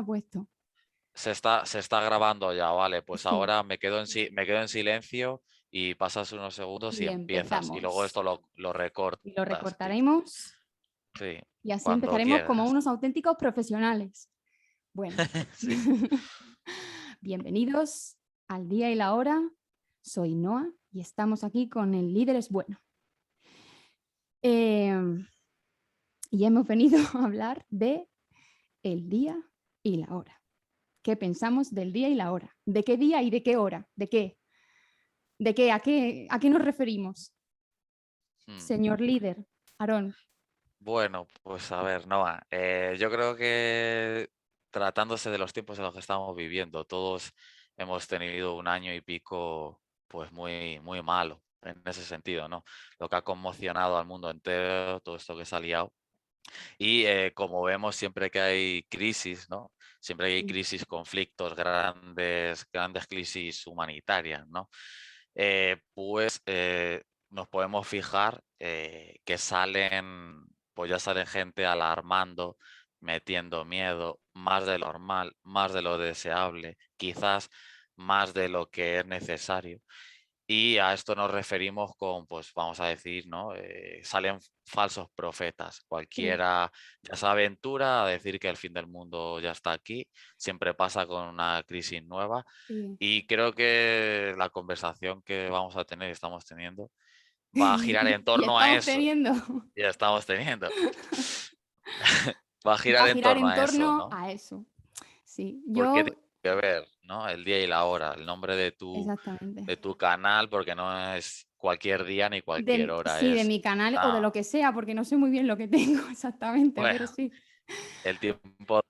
puesto. Se está grabando ya, vale. Pues Sí, ahora me quedo en silencio y pasas unos segundos y y empiezas. Y luego empezamos. esto lo Y lo recortas. recortaremos Sí, y así cuando empezaremos como quieras. unos auténticos profesionales. Bueno, Sí. bienvenidos al día y la hora. Soy Noa y estamos aquí con el líder es bueno. Y hemos venido a hablar de el día y la hora. ¿Qué pensamos del día y la hora? ¿De qué día y de qué hora? ¿De qué? ¿De qué? ¿A qué nos referimos? Hmm. Señor líder, Aarón. Bueno, pues a ver, Noa, yo creo que tratándose de los tiempos en los que estamos viviendo, todos hemos tenido un año y pico pues muy, muy malo en ese sentido, ¿no? Lo que ha conmocionado al mundo entero, todo esto que se ha liado. Y como vemos, siempre que hay crisis, ¿no? Siempre que hay Sí, crisis, conflictos, grandes crisis humanitarias, ¿no? Pues nos podemos fijar que pues ya salen gente alarmando, metiendo miedo, más de lo normal, más de lo deseable, quizás más de lo que es necesario. Y a esto nos referimos con, pues vamos a decir, ¿no? Salen falsos profetas. sí, Cualquiera ya se aventura a decir que el fin del mundo ya está aquí. Siempre pasa con una crisis nueva. sí. Y creo que la conversación que vamos a tener y estamos teniendo va a girar en Y torno a estamos eso. teniendo. Y ya estamos teniendo. Va a Va girar a en girar torno en a eso, torno ¿no? a eso. Sí, Porque yo, tiene que ver, ¿no? El día y la hora, el nombre exactamente. de tu canal, porque no es cualquier día ni cualquier hora, Sí, de es mi canal o de una, lo que sea, porque no sé muy bien lo que tengo exactamente, pero bueno, sí. el tiempo.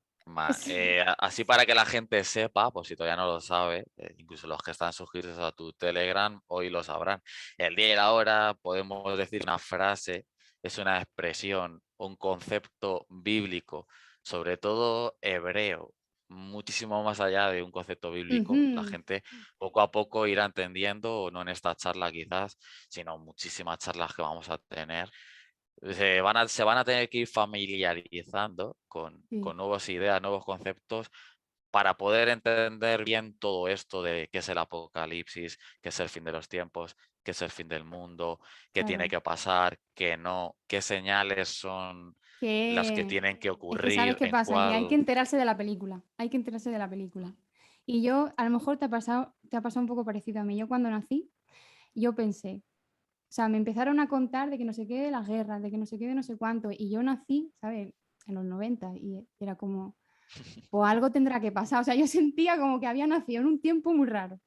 Así para que la gente sepa, pues si todavía no lo sabe, incluso los que están suscritos a tu Telegram, hoy lo sabrán. El día y la hora, podemos decir una frase, es una expresión, un concepto bíblico, sobre todo hebreo, muchísimo más allá de un concepto bíblico. La Ujú. gente poco a poco irá entendiendo, no en esta charla quizás, sino muchísimas charlas que vamos a tener se van a tener que ir familiarizando Sí, con nuevas ideas, nuevos conceptos, para poder entender bien todo esto de qué es el apocalipsis, qué es el fin de los tiempos, qué es el fin del mundo, qué tiene claro. que pasar, qué no, qué señales son las que Que tienen que es que sabes ocurrir, qué en pasa, que hay que cuál. enterarse de la película, hay que enterarse de la película. Y yo, a lo mejor te ha pasado un poco parecido a mí. Yo cuando nací, yo pensé, o sea, me empezaron a contar de que no sé qué de las guerras, de que no sé qué de no sé cuánto, y yo nací, ¿sabes? En los 90 y era como, pues algo tendrá que pasar. O sea, yo sentía como que había nacido en un tiempo muy raro.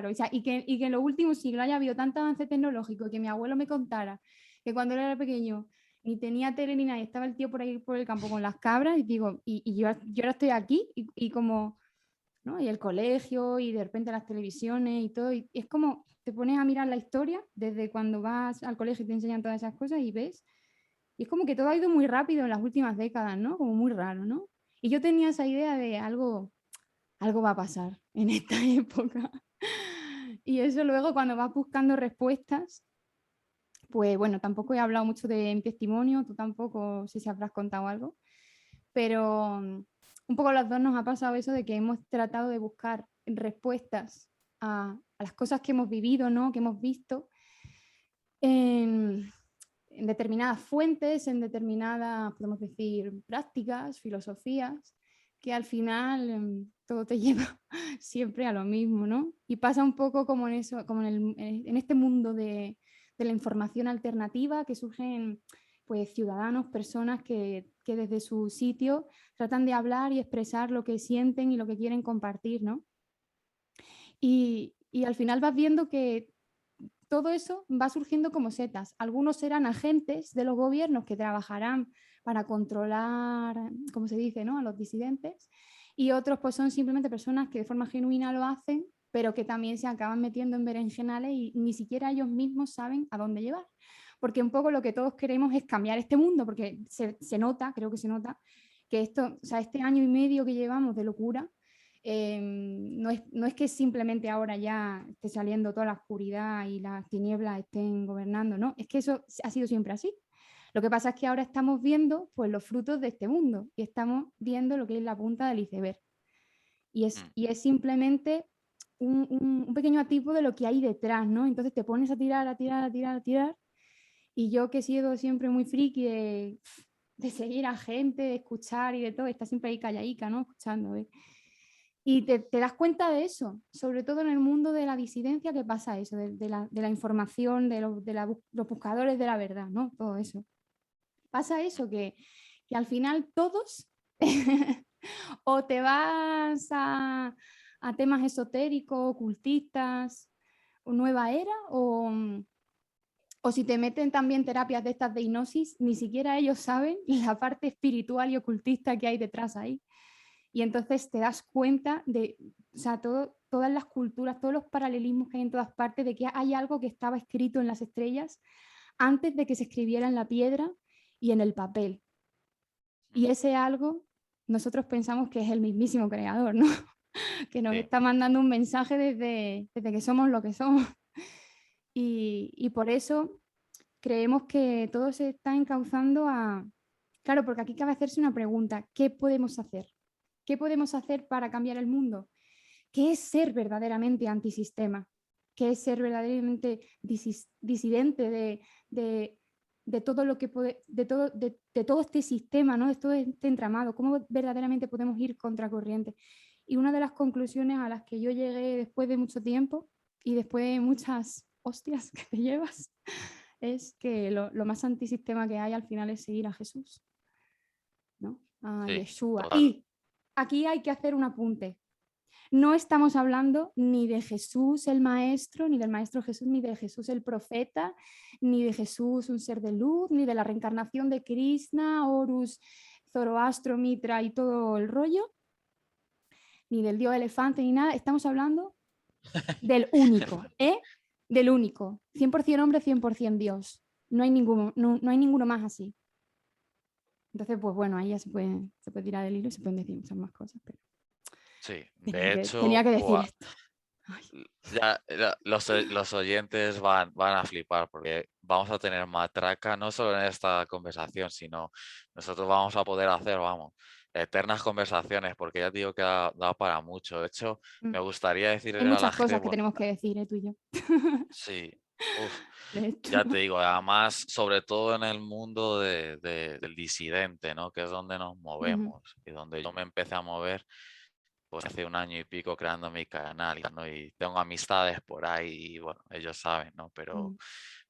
O sea, y que en los últimos siglos haya habido tanto avance tecnológico, que mi abuelo me contara que cuando él era pequeño ni tenía tele ni nada, y estaba el tío por ahí por el campo con las cabras, y digo, yo ahora estoy aquí, y como, ¿no? Y el colegio, y de repente las televisiones y todo, y es como te pones a mirar la historia desde cuando vas al colegio y te enseñan todas esas cosas y ves, y es como que todo ha ido muy rápido en las últimas décadas, ¿no? Como muy raro, ¿no? Y yo tenía esa idea de algo va a pasar en esta época. Y eso luego cuando vas buscando respuestas, pues bueno, tampoco he hablado mucho de mi testimonio, tú tampoco sé si habrás contado algo, pero un poco a las dos nos ha pasado eso de que hemos tratado de buscar respuestas a las cosas que hemos vivido, ¿no? Que hemos visto en, en determinadas fuentes, en determinadas, podemos decir, prácticas, filosofías, que al final todo te lleva siempre a lo mismo, ¿no? Y pasa un poco como en eso, como en este mundo de la información alternativa, que surgen pues ciudadanos, personas que desde su sitio tratan de hablar y expresar lo que sienten y lo que quieren compartir, ¿no? Y al final vas viendo que todo eso va surgiendo como setas. Algunos serán agentes de los gobiernos que trabajarán para controlar, como se dice, ¿no? A los disidentes, y otros pues son simplemente personas que de forma genuina lo hacen, pero que también se acaban metiendo en berenjenales y ni siquiera ellos mismos saben a dónde llevar. Porque un poco lo que todos queremos es cambiar este mundo, porque se nota, creo que se nota, que esto, o sea, este año y medio que llevamos de locura, no es que simplemente ahora ya esté saliendo toda la oscuridad y las tinieblas estén gobernando, no, es que eso ha sido siempre así. Lo que pasa es que ahora estamos viendo pues, los frutos de este mundo y estamos viendo lo que es la punta del iceberg. mm, Y es simplemente un pequeño atisbo de lo que hay detrás, ¿no? Entonces te pones a tirar, a tirar, a tirar, a tirar. Y yo que he sido siempre muy friki de seguir a gente, de escuchar y de todo, está siempre ahí calladica, ¿no? Escuchando, ¿eh? Y te das cuenta de eso, sobre todo en el mundo de la disidencia, que pasa eso, de la información, los buscadores de la verdad, ¿no? Todo eso. Pasa eso, que al final todos o te vas a temas esotéricos, ocultistas, o nueva era, o si te meten también terapias de estas de hipnosis, ni siquiera ellos saben la parte espiritual y ocultista que hay detrás ahí. Y entonces te das cuenta de, o sea, todas las culturas, todos los paralelismos que hay en todas partes, de que hay algo que estaba escrito en las estrellas antes de que se escribiera en la piedra y en el papel. Y mm, ese algo nosotros pensamos que es el mismísimo creador, ¿no? Que nos sí, está mandando un mensaje desde que somos lo que somos. Y por eso creemos que todo se está encauzando a... Claro, porque aquí cabe hacerse una pregunta, ¿qué podemos hacer? ¿Qué podemos hacer para cambiar el mundo? ¿Qué es ser verdaderamente antisistema? ¿Qué es ser verdaderamente disidente de, de todo lo que de todo este sistema, ¿no? De todo este entramado? ¿Cómo verdaderamente podemos ir contracorriente? Y una de las conclusiones a las que yo llegué después de mucho tiempo y después de muchas hostias que te llevas es que lo más antisistema que hay al final es seguir a Jesús, ¿no? A sí, Yeshua. total. Y aquí hay que hacer un apunte. No estamos hablando ni de Jesús el Maestro, ni del Maestro Jesús, ni de Jesús el Profeta, ni de Jesús un ser de luz, ni de la reencarnación de Krishna, Horus, Zoroastro, Mitra y todo el rollo, ni del dios elefante, ni nada. Estamos hablando del único, ¿eh? Del único. 100% hombre, 100% Dios. No hay ninguno más así. Entonces, pues bueno, ahí ya se puede tirar del hilo y se pueden decir muchas más cosas, pero Sí, tenía de que, tenía hecho, que decir esto. Ay. los oyentes van a flipar porque vamos a tener matraca no solo en esta conversación, sino nosotros vamos a poder hacer, vamos, eternas conversaciones porque ya te digo que da para mucho. De hecho, Mm. me gustaría Hay decirle a la muchas gente, cosas que bueno, tenemos que decir, tú y yo, sí, uf, de esto. ya te digo, además, sobre todo en el mundo del disidente, ¿no? Que es donde nos Ujú, movemos y donde yo me empecé a mover pues hace un año y pico creando mi canal, ¿no? Y tengo amistades por ahí y bueno, ellos saben, ¿no? mm.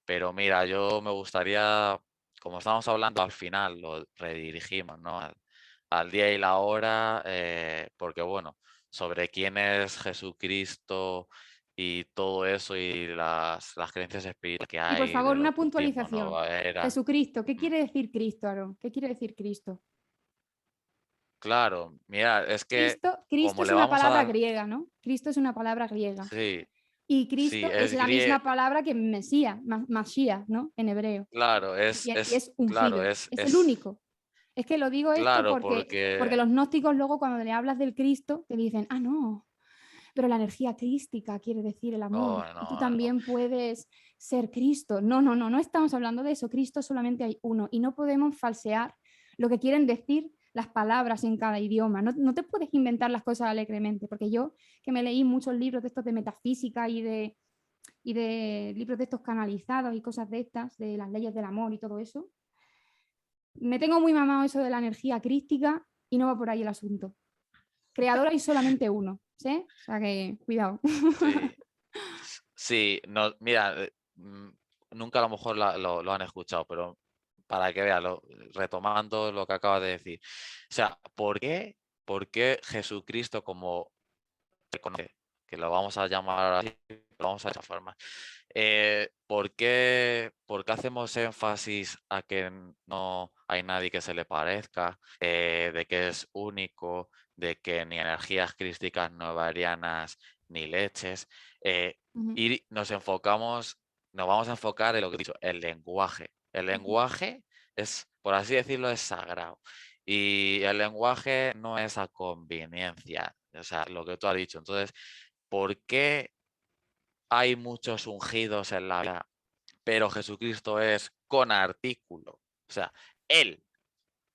Pero mira, yo me gustaría, como estamos hablando al final, lo redirigimos, ¿no? Al día y la hora, porque bueno, sobre quién es Jesucristo y todo eso y las creencias espirituales que Y por hay favor, del una ocultismo, puntualización. nueva era. Jesucristo, ¿qué Mm, quiere decir Cristo, Aaron? ¿Qué quiere decir Cristo? claro, mira, es que Cristo como es le una vamos a palabra dar, griega, ¿no? Cristo es una palabra griega. sí, Y sí, Cristo es es la griego. misma palabra que Mesías, Mashiach, ¿no? En hebreo. Claro, Y es claro, ungido. Es el único. Es que lo digo esto claro, porque porque, los gnósticos luego cuando le hablas del Cristo te dicen, ah, no, pero la energía crística quiere decir el oh, amor. Y tú no, no, también puedes ser Cristo. No, no, no, no estamos hablando de eso. Cristo solamente hay uno y no podemos falsear lo que quieren decir las palabras en cada idioma. No, no te puedes inventar las cosas alegremente, porque yo que me leí muchos libros de estos de metafísica y de libros de estos canalizados y cosas de estas, de las leyes del amor y todo eso, me tengo muy mamado eso de la energía crística y no va por ahí el asunto. Creador hay solamente uno, ¿sí? O sea que cuidado. sí, sí, no, mira, nunca a lo mejor lo han escuchado, pero para que vean, retomando lo que acabas de decir, o sea, por qué Jesucristo como se conoce, que lo vamos a llamar así, lo vamos a esa forma, por qué hacemos énfasis a que no hay nadie que se le parezca, de que es único, de que ni energías crísticas novarianas ni leches? Ujú, Y nos vamos a enfocar en lo que he dicho, el lenguaje. El ujú. lenguaje es, por así decirlo, es sagrado. Y el lenguaje no es a conveniencia, o sea, lo que tú has dicho. Entonces, ¿por qué hay muchos ungidos en la vida, pero Jesucristo es con artículo? O sea, él,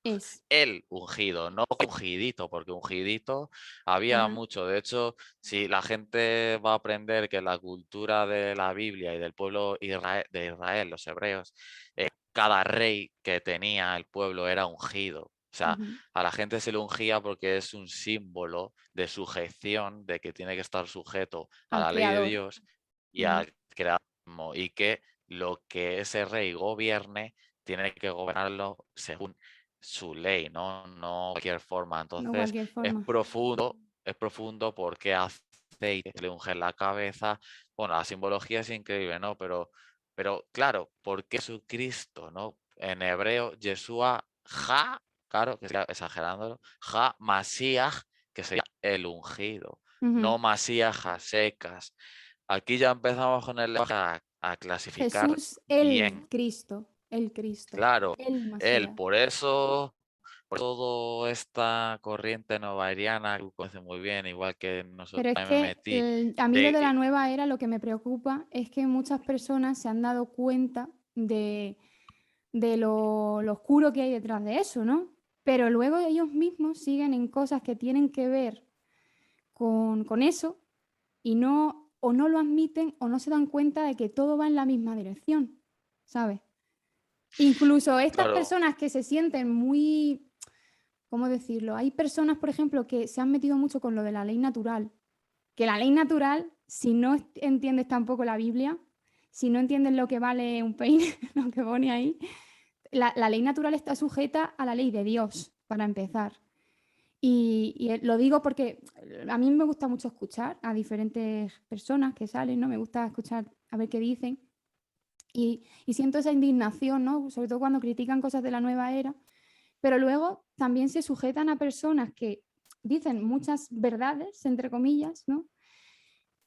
Es. el ungido, no ungidito, porque ungidito había Ajá. mucho. De hecho, si la gente va a aprender que la cultura de la Biblia y del pueblo de Israel, los hebreos, cada rey que tenía el pueblo era ungido. O sea, Ujú. a la gente se le ungía porque es un símbolo de sujeción, de que tiene que estar sujeto a Al la ley de creador. Dios y Ujú. al creador, y que lo que ese rey gobierne tiene que gobernarlo según su ley, ¿no? No de cualquier forma. No Entonces, cualquier forma. es profundo porque aceite le unge la cabeza. Bueno, la simbología es increíble, ¿no? Pero claro, ¿por qué Jesucristo, ¿no? En hebreo, Yeshua Ja, claro, que sería exagerándolo, Ja Mashiach, que sería el ungido, Ujú. no Masías a secas. Aquí ya empezamos con el lenguaje a clasificar Jesús bien. El Cristo, Claro, el él, Masías. por eso, por toda esta corriente novariana, que tú conoces muy bien, igual que nosotros Pero es también me que metí, a mí lo de la de, nueva era lo que me preocupa es que muchas personas se han dado cuenta de lo oscuro que hay detrás de eso, ¿no? Pero luego ellos mismos siguen en cosas que tienen que ver con eso y no, o no lo admiten o no se dan cuenta de que todo va en la misma dirección, ¿sabes? Incluso estas claro, personas que se sienten muy, ¿cómo decirlo? Hay personas, por ejemplo, que se han metido mucho con lo de la ley natural, que la ley natural, si no entiendes tampoco la Biblia, si no entiendes lo que vale un peine, lo que pone ahí, la ley natural está sujeta a la ley de Dios, para empezar. Y lo digo porque a mí me gusta mucho escuchar a diferentes personas que salen, ¿no? Me gusta escuchar a ver qué dicen. Y siento esa indignación, ¿no? Sobre todo cuando critican cosas de la nueva era, pero luego también se sujetan a personas que dicen muchas verdades, entre comillas, ¿no?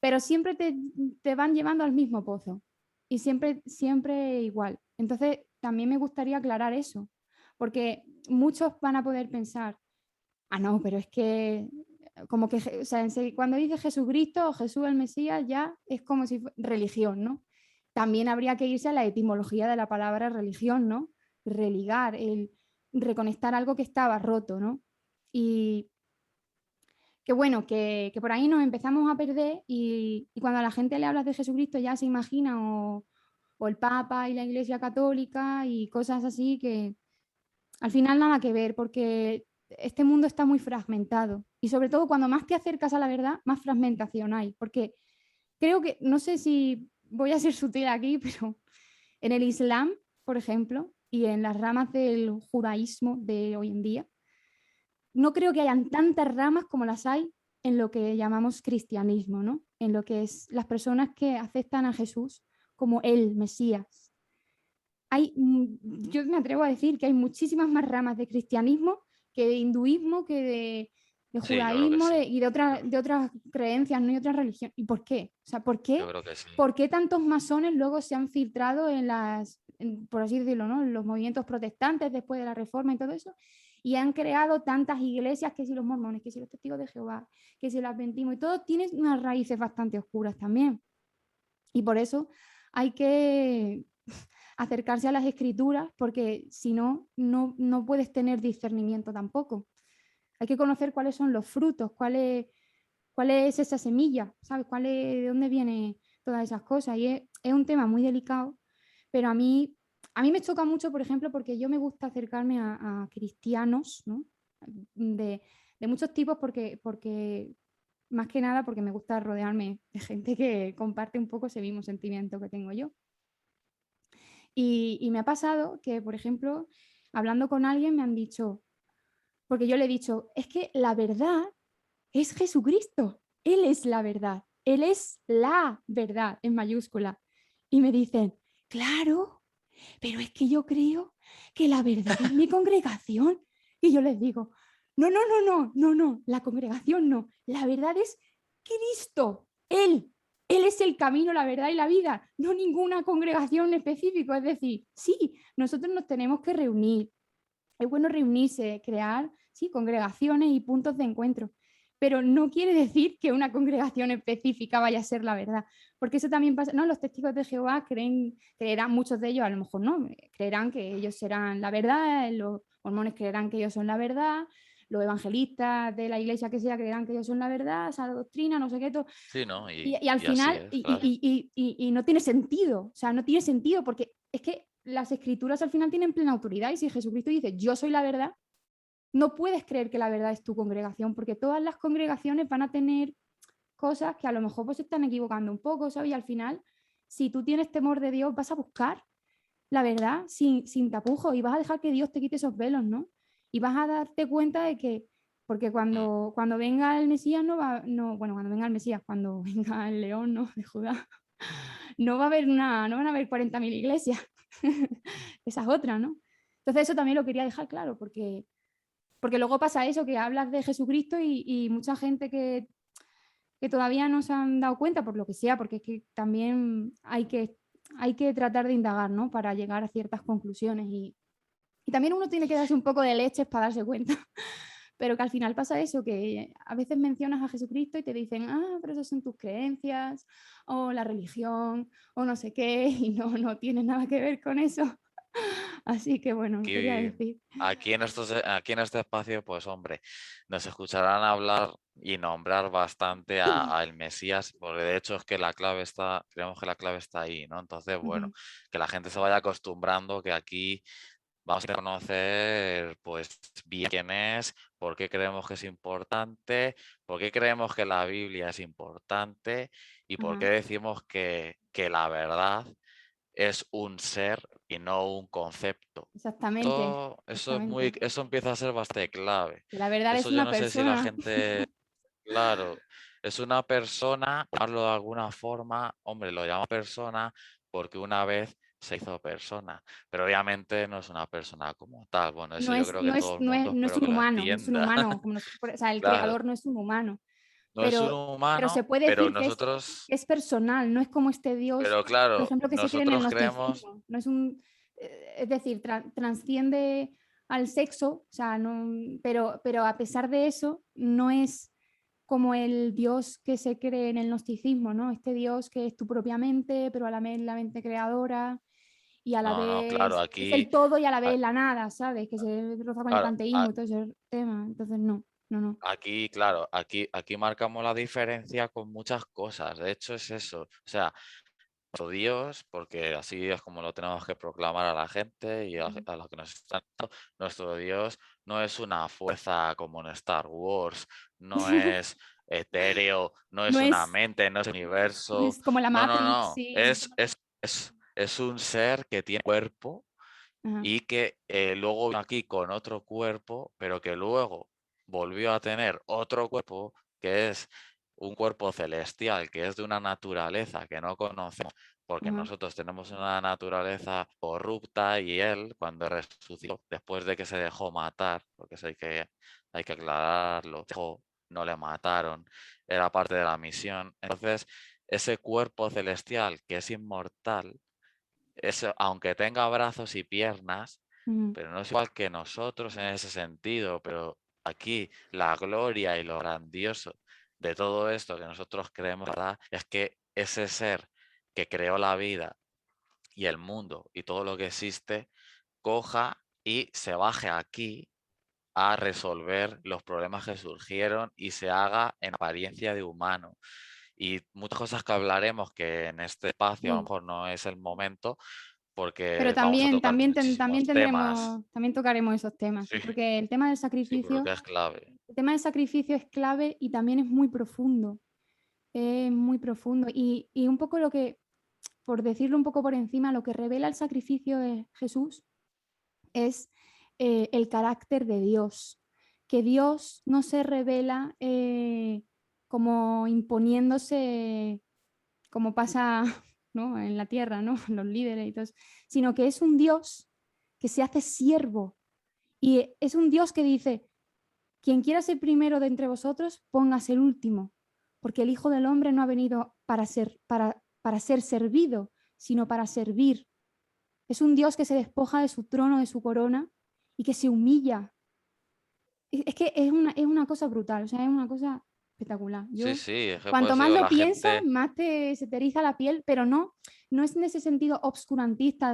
Pero siempre te van llevando al mismo pozo y siempre igual. Entonces, también me gustaría aclarar eso, porque muchos van a poder pensar, ah, no, pero es que como que, o sea, cuando dice Jesucristo o Jesús el Mesías ya es como si fuera religión, ¿no? También habría que irse a la etimología de la palabra religión, ¿no? Religar, el reconectar algo que estaba roto, ¿no? Y que bueno, que por ahí nos empezamos a perder y cuando a la gente le hablas de Jesucristo ya se imagina o el Papa y la Iglesia Católica y cosas así que al final nada que ver porque este mundo está muy fragmentado y sobre todo cuando más te acercas a la verdad, más fragmentación hay, porque creo que, no sé si voy a ser sutil aquí, pero en el Islam, por ejemplo, y en las ramas del judaísmo de hoy en día, no creo que hayan tantas ramas como las hay en lo que llamamos cristianismo, ¿no? En lo que es las personas que aceptan a Jesús como el Mesías. Yo me atrevo a decir que hay muchísimas más ramas de cristianismo que de hinduismo, que de sí, yo creo que judaísmo sí. y de otras creencias, ¿no? Y otras religiones. ¿Y por qué? O sea, Yo creo que sí. ¿por qué tantos masones luego se han filtrado por así decirlo, ¿no? En los movimientos protestantes después de la Reforma y todo eso? Y han creado tantas iglesias, que si los mormones, que si los testigos de Jehová, que si el adventismo, y todo tiene unas raíces bastante oscuras también. Y por eso hay que acercarse a las escrituras, porque si no, no puedes tener discernimiento tampoco. Hay que conocer cuáles son los frutos, cuál es esa semilla, ¿sabes? De dónde vienen todas esas cosas. Y es un tema muy delicado, pero a mí me choca mucho, por ejemplo, porque yo me gusta acercarme a cristianos, ¿no? De, de muchos tipos, porque más que nada porque me gusta rodearme de gente que comparte un poco ese mismo sentimiento que tengo yo. Y me ha pasado que, por ejemplo, hablando con alguien me han dicho, porque yo le he dicho, es que la verdad es Jesucristo, Él es la verdad, Él es la verdad en mayúscula. Y me dicen, claro, pero es que yo creo que la verdad es mi congregación. Y yo les digo, no, la congregación no, la verdad es Cristo, Él. Él es el camino, la verdad y la vida, no ninguna congregación específica. Es decir, sí, nosotros nos tenemos que reunir. Es bueno reunirse, crear, sí, congregaciones y puntos de encuentro. pero no quiere decir que una congregación específica vaya a ser la verdad, porque eso también pasa, ¿no? Los testigos de Jehová creerán, muchos de ellos a lo mejor no, creerán que ellos serán la verdad, los mormones creerán que ellos son la verdad, los evangelistas de la iglesia que sea creerán que ellos son la verdad, esa doctrina, no sé qué, todo. Sí, ¿no? Y al Y así final, es, claro. y no tiene sentido, o sea, no tiene sentido porque es que las escrituras al final tienen plena autoridad y si Jesucristo dice yo soy la verdad, no puedes creer que la verdad es tu congregación porque todas las congregaciones van a tener cosas que a lo mejor pues se están equivocando un poco, ¿sabes? Y al final, si tú tienes temor de Dios, vas a buscar la verdad sin tapujos y vas a dejar que Dios te quite esos velos, ¿no? Y vas a darte cuenta de que, porque Mm. cuando venga el Mesías, bueno, cuando venga el Mesías, cuando venga el león, ¿no? De Judá, no va a haber no van a haber 40.000 iglesias. Esa es otra, ¿no? Entonces eso también lo quería dejar claro, porque luego pasa eso, que hablas de Jesucristo y mucha gente que todavía no se han dado cuenta, por lo que sea, porque es que también hay que tratar de indagar, ¿no? Para llegar a ciertas conclusiones y también uno tiene que darse un poco de leches para darse cuenta. Pero que al final pasa eso, que a veces mencionas a Jesucristo y te dicen, pero esas son tus creencias, o la religión, o no sé qué, y no tiene nada que ver con eso. Así que bueno, lo quería Aquí, decir. aquí en este espacio, pues hombre, nos escucharán hablar y nombrar bastante al Mesías, porque de hecho es que la clave está, creemos que la clave está ahí, ¿no? Entonces, bueno, Ujú, que la gente se vaya acostumbrando que aquí vamos a conocer, pues, bien quién es, por qué creemos que es importante, por qué creemos que la Biblia es importante y por qué ajá, decimos que la verdad es un ser y no un concepto. exactamente, Eso exactamente. eso empieza a ser bastante clave. Que la verdad es Eso yo una no sé si la persona. gente, claro, es una persona, hablo de alguna forma, hombre, lo llamo persona porque una vez se hizo persona, pero obviamente no es una persona como tal. Bueno, eso No yo es, creo que no todo es, el no es, mundo no es espero un que lo humano, no es un entienda. humano. O sea, el Claro, creador no es un humano. no es un Pero se humano, puede pero decir que nosotros, es personal, no es como este Dios, pero por claro, ejemplo, que se cree en el nosotros creemos, gnosticismo. No es es decir, transciende al sexo, o sea, pero a pesar de eso, no es como el Dios que se cree en el gnosticismo, ¿no? Este Dios que es tu propia mente, pero a la vez la mente creadora y a la no, no, claro, vez es aquí, el todo y a la a- vez la nada, ¿sabes? Que se roza con el claro, panteísmo y todo ese tema. Entonces, no, no, no. aquí, claro, aquí marcamos la diferencia con muchas cosas. De hecho, es eso. O sea, nuestro Dios, porque así es como lo tenemos que proclamar a la gente y Ujú. a los que nos están viendo, nuestro Dios no es una fuerza como en Star Wars, no es etéreo, no No es una es, mente, no es no universo. es como la No, no, Matrix, no. sí. Es un ser que tiene cuerpo Ajá, y que luego vino aquí con otro cuerpo, pero que luego volvió a tener otro cuerpo que es un cuerpo celestial, que es de una naturaleza que no conocemos, porque ajá, nosotros tenemos una naturaleza corrupta y él, cuando resucitó, después de que se dejó matar, porque eso hay que aclararlo, no le mataron, era parte de la misión. Entonces, ese cuerpo celestial que es inmortal, eso, aunque tenga brazos y piernas, ujú, pero no es igual que nosotros en ese sentido, pero aquí la gloria y lo grandioso de todo esto que nosotros creemos, ¿verdad? Es que ese ser que creó la vida y el mundo y todo lo que existe, coja y se baje aquí a resolver los problemas que surgieron y se haga en apariencia de humano. Y muchas cosas que hablaremos que en este espacio a lo sí. mejor no es el momento, Pero porque vamos a también, tocar también muchísimos temas. tendremos, también tocaremos esos temas, Sí, porque sí, porque es clave. el tema del sacrificio es clave y también es muy profundo. Y un poco por decirlo un poco por encima, lo que revela el sacrificio de Jesús es el carácter de Dios, que Dios no se revela como imponiéndose, como pasa, ¿no? En la tierra, ¿no? Los líderes y todo eso, sino que es un Dios que se hace siervo y es un Dios que dice, quien quiera ser primero de entre vosotros, póngase el último, porque el Hijo del Hombre no ha venido para ser servido, sino para servir. Es un Dios que se despoja de su trono, de su corona y que se humilla. Es que es una cosa brutal, o sea, es una cosa... espectacular. Sí, Yo, sí, es que por cuanto eso más digo, lo la piensas, gente, más se te eriza la piel, pero no es en ese sentido obscurantista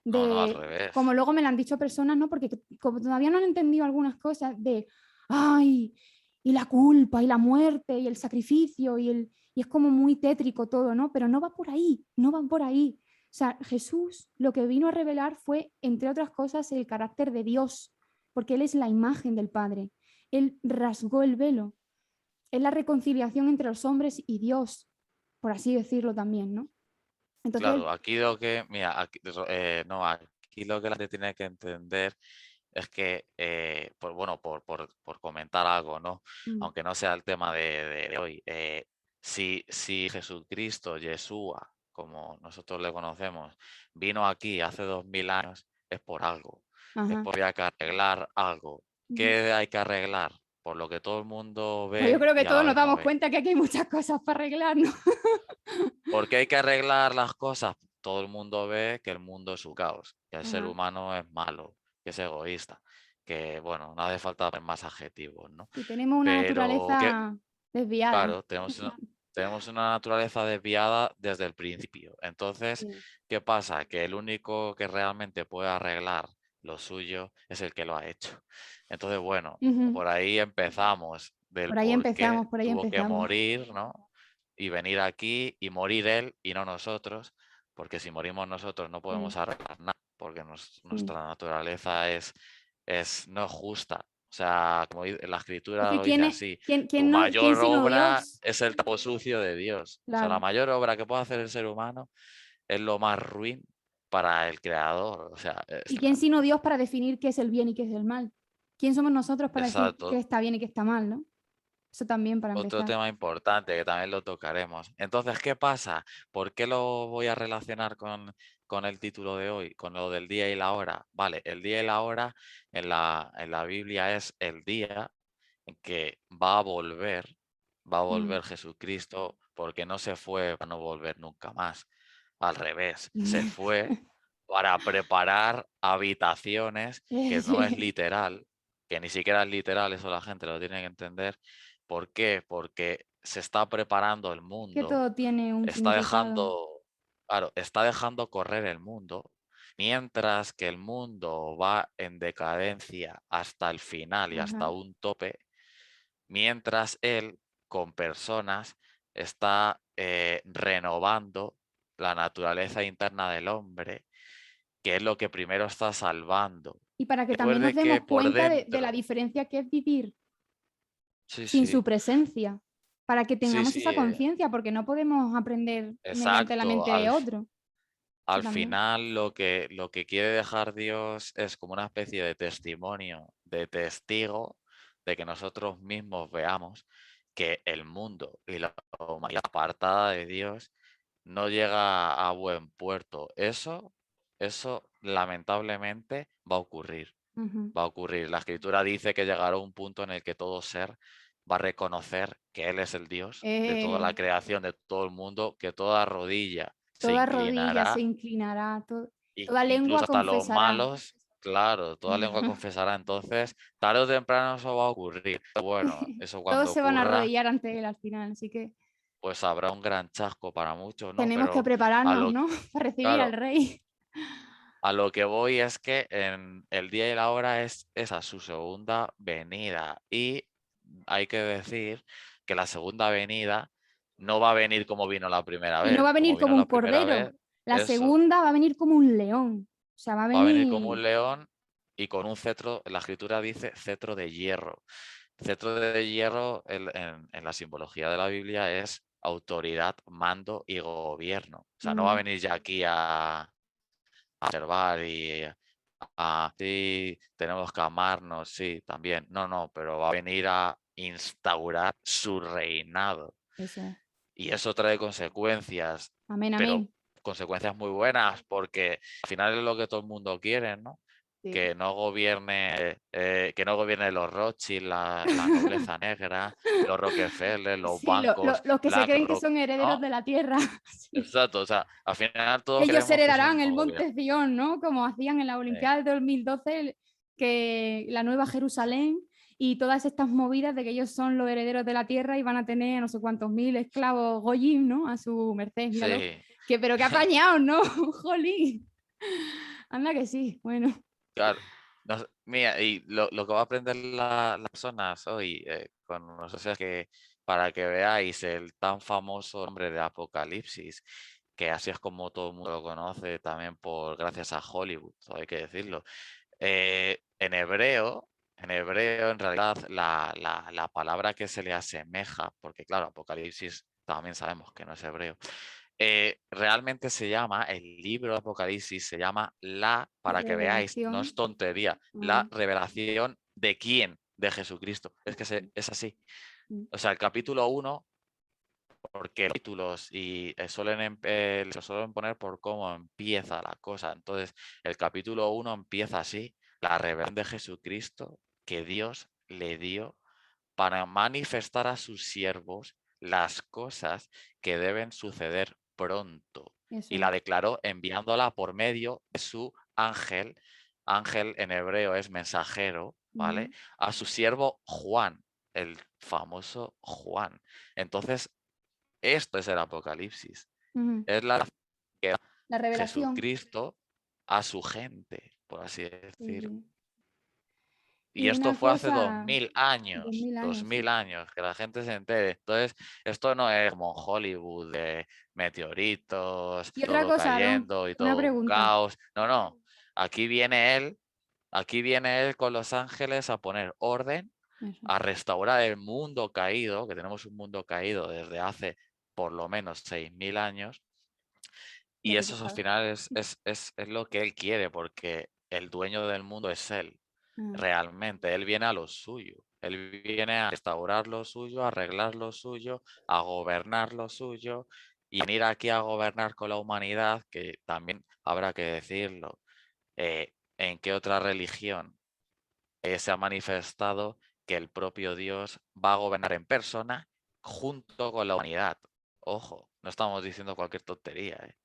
no, no, al de, revés. como luego me lo han dicho personas, ¿no? Porque como todavía no han entendido algunas cosas de, ay, y la culpa, y la muerte, y el sacrificio, y es como muy tétrico todo, ¿no? Pero no va por ahí, no van por ahí. O sea, Jesús lo que vino a revelar fue, entre otras cosas, el carácter de Dios, porque Él es la imagen del Padre. Él rasgó el velo. Es la reconciliación entre los hombres y Dios, por así decirlo también, ¿no? Entonces, Claro, aquí lo que, mira, no, aquí lo que la gente tiene que entender es que, bueno, por comentar algo, ¿no? mm, Aunque no sea el tema de hoy, si Jesucristo, Yeshua, como nosotros le conocemos, vino aquí hace 2000 años, es por algo, es ajá. porque hay que arreglar algo. Ujú. ¿Qué hay que arreglar? Por lo que todo el mundo Pues yo ve creo que y a todos la nos vez no damos ve. cuenta que aquí hay muchas cosas para arreglar, ¿no? ¿Por qué hay que arreglar las cosas? Todo el mundo ve que el mundo es su caos, que el ser Ajá. humano es malo, que es egoísta, que, bueno, no hace falta poner más adjetivos, ¿no? Y tenemos una Pero que, naturaleza desviada. claro, tenemos una naturaleza desviada desde el principio. Entonces, Sí. ¿qué pasa? Que el único que realmente puede arreglar lo suyo es el que lo ha hecho. Entonces, bueno, Ujú. por ahí empezamos del Por ahí por empezamos, qué por ahí tuvo que empezamos. morir, ¿no? Y venir aquí y morir él y no nosotros, porque si morimos nosotros no Sí, podemos arreglar nada, porque sí. nuestra naturaleza no es justa. O sea, como la Es escritura que lo dice así, tu quién mayor sino obra Dios? es el trapo sucio de Dios. O sea, la Claro. mayor obra que puede hacer el ser humano es lo más ruin para el creador. O sea, ¿Y quién sino Dios para definir qué es el bien y qué es el mal? ¿Quién somos nosotros para decir qué exacto. está bien y qué está mal, ¿no? Eso también para Otro empezar. tema importante que también lo tocaremos. Entonces, ¿qué pasa? ¿Por qué lo voy a relacionar con el título de hoy, con lo del día y la hora? Vale, el día y la hora en la Biblia es el día en que va a Mm. volver Jesucristo, porque no se fue para no volver nunca más. Al revés, se fue para preparar habitaciones, que no es Sí. literal, que ni siquiera es literal, eso la gente lo tiene que entender. ¿Por qué? Porque se está preparando el Que mundo, todo tiene un está significado. dejando, claro, está dejando correr el mundo, mientras que el mundo va en decadencia hasta el final y hasta Ajá. un tope, mientras él, con personas, está renovando la naturaleza interna del hombre, que es lo que primero está salvando. Y para que también nos Recuerde que demos por cuenta de la dentro, diferencia que es vivir sí, sin su sí, presencia, para que sí, tengamos esa sí, conciencia, porque no podemos aprender mediante la exacto. mente de otro. Eso Al también. final lo que quiere dejar Dios es como una especie de testimonio, de testigo de que nosotros mismos veamos que el mundo y la humanidad apartada de Dios no llega a buen puerto. Eso lamentablemente va a ocurrir. Ujú. Va a ocurrir. La escritura dice que llegará un punto en el que todo ser va a reconocer que Él es el Dios de toda la Eh, creación, de todo el mundo, que toda rodilla se toda rodilla se inclinará, inclinará, y toda lengua incluso hasta los confesará. malos, claro, toda lengua confesará. Entonces, tarde o temprano eso va a ocurrir. Bueno, eso Todos cuando se van a ocurra, arrodillar ante él al final, así que pues habrá un gran chasco para muchos, ¿no? tenemos que Pero a prepararnos, lo, ¿no? Para recibir al claro, rey. a lo que voy es que en el día y la hora es esa su segunda venida. Y hay que decir que la segunda venida no va a venir como vino la primera Y no vez. va a Como venir vino como un la primera vez, cordero. La eso, segunda va a venir como un león. O sea, va a va a venir como venir. un león y con un cetro, la escritura dice cetro de hierro. Cetro de hierro en la simbología de la Biblia es autoridad, mando y gobierno. O sea, no va a Mm, venir ya aquí a observar y sí, tenemos que amarnos, sí, también. No, no, pero va a venir a instaurar su reinado. eso es. Y eso trae consecuencias, Amén, pero amén. consecuencias muy buenas, porque al final es lo que todo el mundo quiere, ¿no? Sí. Que no gobierne los Rothschild, la nobleza negra, los Rockefeller, los Sí, bancos, los que se creen que BlackRock, son herederos ¿no? de la tierra. Sí. Exacto, o sea, al final todos Ellos queremos que eso heredarán no el gobierno. Monte Sión, ¿no? Como hacían en la Olimpiada de 2012, que la Nueva Jerusalén, y todas estas movidas de que ellos son los herederos de la tierra y van a tener no sé cuántos mil esclavos goyim, ¿no? A su merced, míralo. Sí, Pero qué apañados, ¿no? Jolín. Anda que sí, bueno. claro. Mira, y lo que va a aprender las personas hoy con nosotros es que para que veáis el tan famoso nombre de Apocalipsis, que así es como todo el mundo lo conoce también gracias a Hollywood, hay que decirlo. En hebreo, en realidad, la palabra que se le asemeja, porque claro, Apocalipsis también sabemos que no es hebreo, realmente se llama, el libro de Apocalipsis se llama para que veáis, no es Revelación. tontería, la revelación de quién, de Jesucristo. Es que es así. O sea, el capítulo 1, porque los títulos y se suelen poner por cómo empieza la cosa. Entonces, el capítulo 1 empieza así, la revelación de Jesucristo que Dios le dio para manifestar a sus siervos las cosas que deben suceder pronto. Eso Y es. la declaró enviándola por medio de su ángel. Ángel en hebreo es mensajero, ¿vale? A su siervo Juan, el famoso Juan. Entonces, esto es el Apocalipsis. Es la que da La revelación. Jesucristo a su gente, por así Sí, decir. sí. Y Y esto una fue hace cosa, 2000 años, 2000 años, 2000 sí. años, que la gente se entere. Entonces, esto no es como Hollywood de meteoritos, Y otra todo cosa, Aarón, cayendo y una todo un pregunta. caos. No, no. Aquí viene él, aquí viene él con los ángeles a poner orden, Eso. a restaurar el mundo caído, que tenemos un mundo caído desde hace por lo menos 6000 años. Lo Y que tú eso al sabes. final es lo que él quiere, porque el dueño del mundo es él. Ah, Realmente, él viene a lo suyo. Él viene a restaurar lo suyo, a arreglar lo suyo, a gobernar lo suyo y venir aquí a gobernar con la humanidad, que también habrá que decirlo. ¿En qué otra religión se ha manifestado que el propio Dios va a gobernar en persona junto con la humanidad? Ojo, no estamos diciendo cualquier tontería, ¿eh?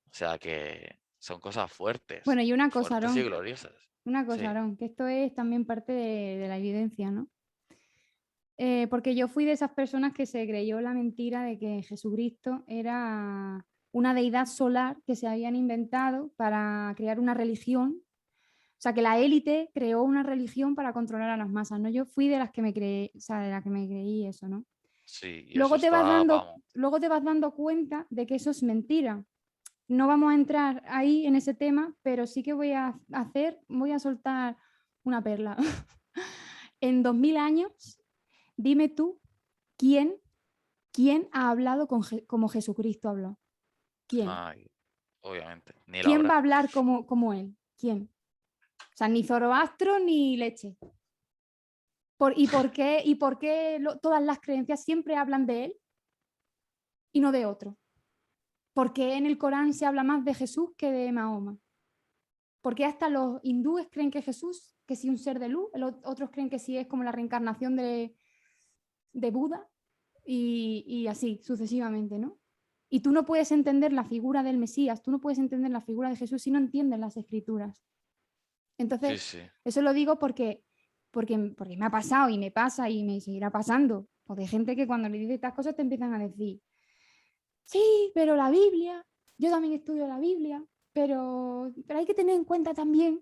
O sea que son cosas fuertes, bueno, y una cosa, fuertes y Aarón, gloriosas. una cosa, Sí, Aarón, que esto es también parte de la evidencia, ¿no? Porque yo fui de esas personas que se creyó la mentira de que Jesucristo era una deidad solar que se habían inventado para crear una religión. O sea, que la élite creó una religión para controlar a las masas, ¿no? Yo fui de las que me creí, o sea, de las que me creí eso, ¿no? sí, y eso Luego te vas está, dando, vamos. luego te vas dando cuenta de que eso es mentira. No vamos a entrar ahí en ese tema, pero sí que voy a soltar una perla. En 2000 años, dime tú, ¿quién, quién ha hablado como Jesucristo habló? ¿Quién? Ay, obviamente, ni la ¿Quién va hora. a hablar como él? ¿Quién? O sea, ni Zoroastro ni leche. ¿Y por qué todas las creencias siempre hablan de él y no de otro? ¿Por qué en el Corán se habla más de Jesús que de Mahoma? ¿Por qué hasta los hindúes creen que Jesús, que sí un ser de luz, otros creen que sí es como la reencarnación de Buda y así sucesivamente, ¿no? Y tú no puedes entender la figura del Mesías, tú no puedes entender la figura de Jesús si no entiendes las escrituras. Sí, Entonces, sí. eso lo digo porque me ha pasado y me pasa y me seguirá pasando. O de gente que cuando le dices estas cosas te empiezan a decir, sí, pero la Biblia, yo también estudio la Biblia, pero hay que tener en cuenta también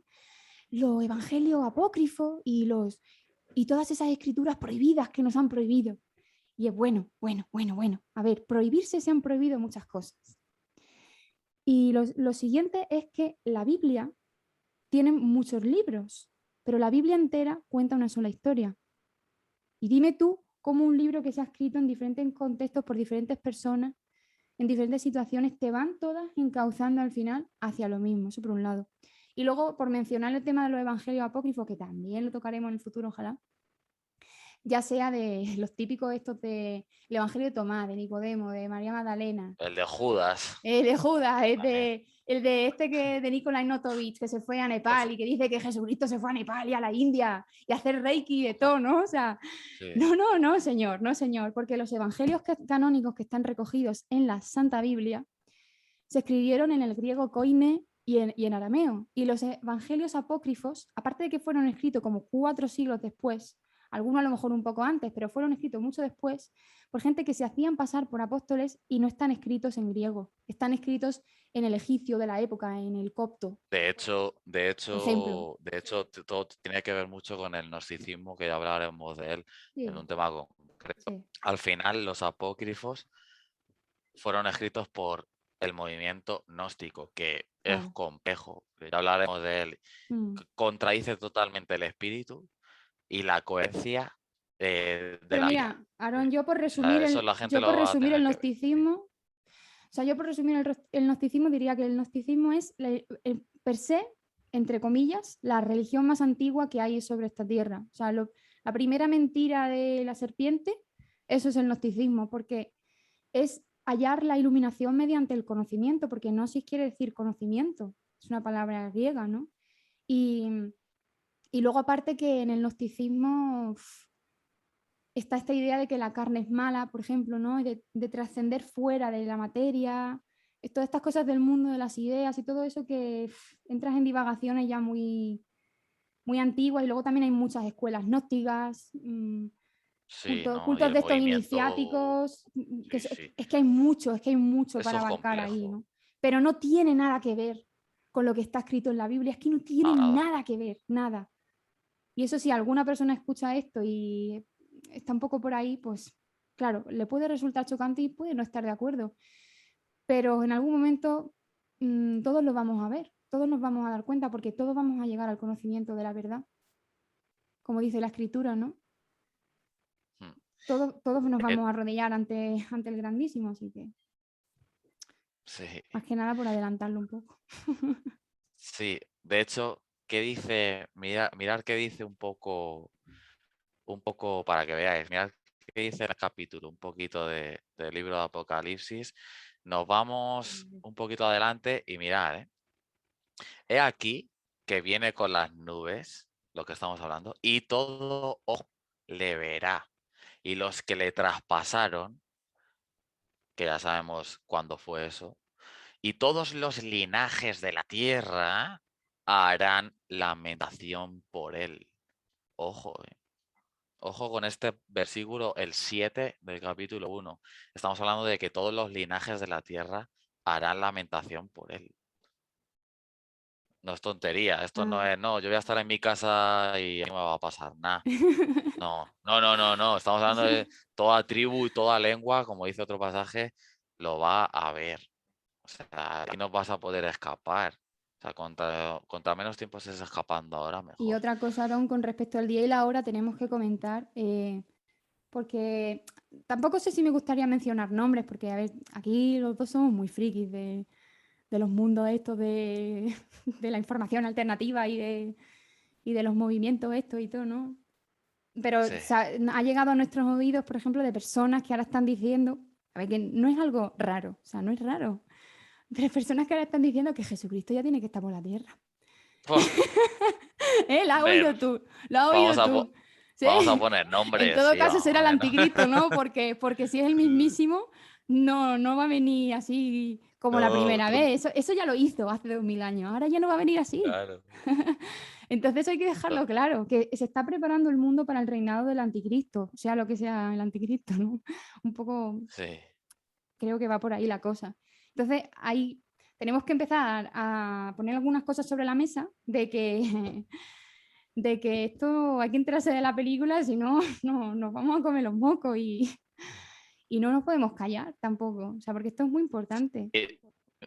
los evangelios apócrifos y todas esas escrituras prohibidas que nos han prohibido. Y es bueno. A ver, prohibirse se han prohibido muchas cosas. Y lo siguiente es que la Biblia tiene muchos libros, pero la Biblia entera cuenta una sola historia. Y dime tú cómo un libro que se ha escrito en diferentes contextos por diferentes personas, en diferentes situaciones, te van todas encauzando al final hacia lo mismo, eso por un lado. Y luego, por mencionar el tema de los evangelios apócrifos, que también lo tocaremos en el futuro, ojalá, ya sea de los típicos estos de el Evangelio de Tomás, de Nicodemo, de María Magdalena, El de Judas. de Judas, También. el de este de Nikolai Notovich, que se fue a Nepal Uf, y que dice que Jesucristo se fue a Nepal y a la India y a hacer reiki y de uf, todo, ¿no? O sea, sí. no, señor, no, señor, porque los evangelios canónicos que están recogidos en la Santa Biblia se escribieron en el griego koine y en arameo. Y los evangelios apócrifos, aparte de que fueron escritos como 4 siglos después, algunos a lo mejor un poco antes, pero fueron escritos mucho después por gente que se hacían pasar por apóstoles y no están escritos en griego, están escritos en el egipcio de la época, en el copto, De hecho, de por ejemplo. hecho, de hecho, todo tiene que ver mucho con el gnosticismo, que ya hablaremos de él en Sí, un tema concreto. sí. Al final, los apócrifos fueron escritos por el movimiento gnóstico, que es Claro. complejo, que ya hablaremos de él. Mm. Contradice totalmente el espíritu y la coherencia de Pero la vida. mira, Aaron, yo por O sea, resumir eso el, la gente yo lo por va a resumir el tener que ver. Sí. gnosticismo, o sea, yo por resumir el gnosticismo diría que el gnosticismo es per se, entre comillas, la religión más antigua que hay sobre esta tierra. O sea, la primera mentira de la serpiente, eso es el gnosticismo, porque es hallar la iluminación mediante el conocimiento, porque gnosis quiere decir conocimiento, es una palabra griega, ¿no? Y, y luego aparte que en el gnosticismo está esta idea de que la carne es mala, por ejemplo, ¿no? Y de trascender fuera de la materia, todas estas cosas del mundo de las ideas y todo eso que entras en divagaciones ya muy, muy antiguas y luego también hay muchas escuelas gnósticas, Sí, no, y cultos el de estos movimiento, iniciáticos, que sí, sí. es que hay mucho Eso para es abarcar ahí, complejo. ¿no? Pero no tiene nada que ver con lo que está escrito en la Biblia, es que no tiene Nada. nada que ver, nada. Y eso si alguna persona escucha esto y está un poco por ahí, pues claro, le puede resultar chocante y puede no estar de acuerdo. Pero en algún momento todos lo vamos a ver, todos nos vamos a dar cuenta porque todos vamos a llegar al conocimiento de la verdad, como dice la escritura, ¿no? Mm. Todos nos Eh, vamos a arrodillar ante el grandísimo, así que sí, más que nada por adelantarlo un poco. sí. De hecho, ¿qué dice? Mirad qué dice un poco para que veáis. Mirad qué dice el capítulo, un poquito del libro de Apocalipsis. Nos vamos un poquito adelante y mirad, ¿eh? He aquí que viene con las nubes, lo que estamos hablando, y todo ojo le verá. Y los que le traspasaron, que ya sabemos cuándo fue eso, y todos los linajes de la tierra harán lamentación por él. Ojo, ojo con este versículo, el 7 del capítulo 1. Estamos hablando de que todos los linajes de la tierra harán lamentación por él. No es tontería, esto no Ah. es, no, yo voy a estar en mi casa y no me va a pasar nada. No, no, no, no, no. Estamos hablando de toda tribu y toda lengua, como dice otro pasaje, lo va a ver. O sea, ahí no vas a poder escapar. O sea, contra menos tiempo estés escapando ahora, Y mejor. otra cosa, Aaron, con respecto al día y la hora, tenemos que comentar, porque tampoco sé si me gustaría mencionar nombres, porque a ver, aquí los dos somos muy frikis de los mundos estos de, de la información alternativa y de los movimientos estos y todo, ¿no? Pero Sí. ha llegado a nuestros oídos, por ejemplo, de personas que ahora están diciendo, a ver, que no es algo raro, o sea, no es raro, de personas que ahora están diciendo que Jesucristo ya tiene que estar por la tierra. Buah, Lo has hombre, oído tú, lo has vamos oído a, tú. ¿Sí? vamos a poner En nombres, todo sí, caso vamos a será el poner nombres. anticristo, ¿no? Porque si es el mismísimo, no va a venir así como la No, primera vez. Eso ya lo hizo hace 2000 años. Ahora ya no va a venir así. claro. Entonces hay que No, dejarlo claro, que se está preparando el mundo para el reinado del anticristo, sea lo que sea el anticristo, ¿no? Un poco sí. creo que va por ahí la cosa. Entonces ahí tenemos que empezar a poner algunas cosas sobre la mesa de que de que esto hay que enterarse de la película, si no, no nos vamos a comer los mocos y no nos podemos callar tampoco, o sea, porque esto es muy importante.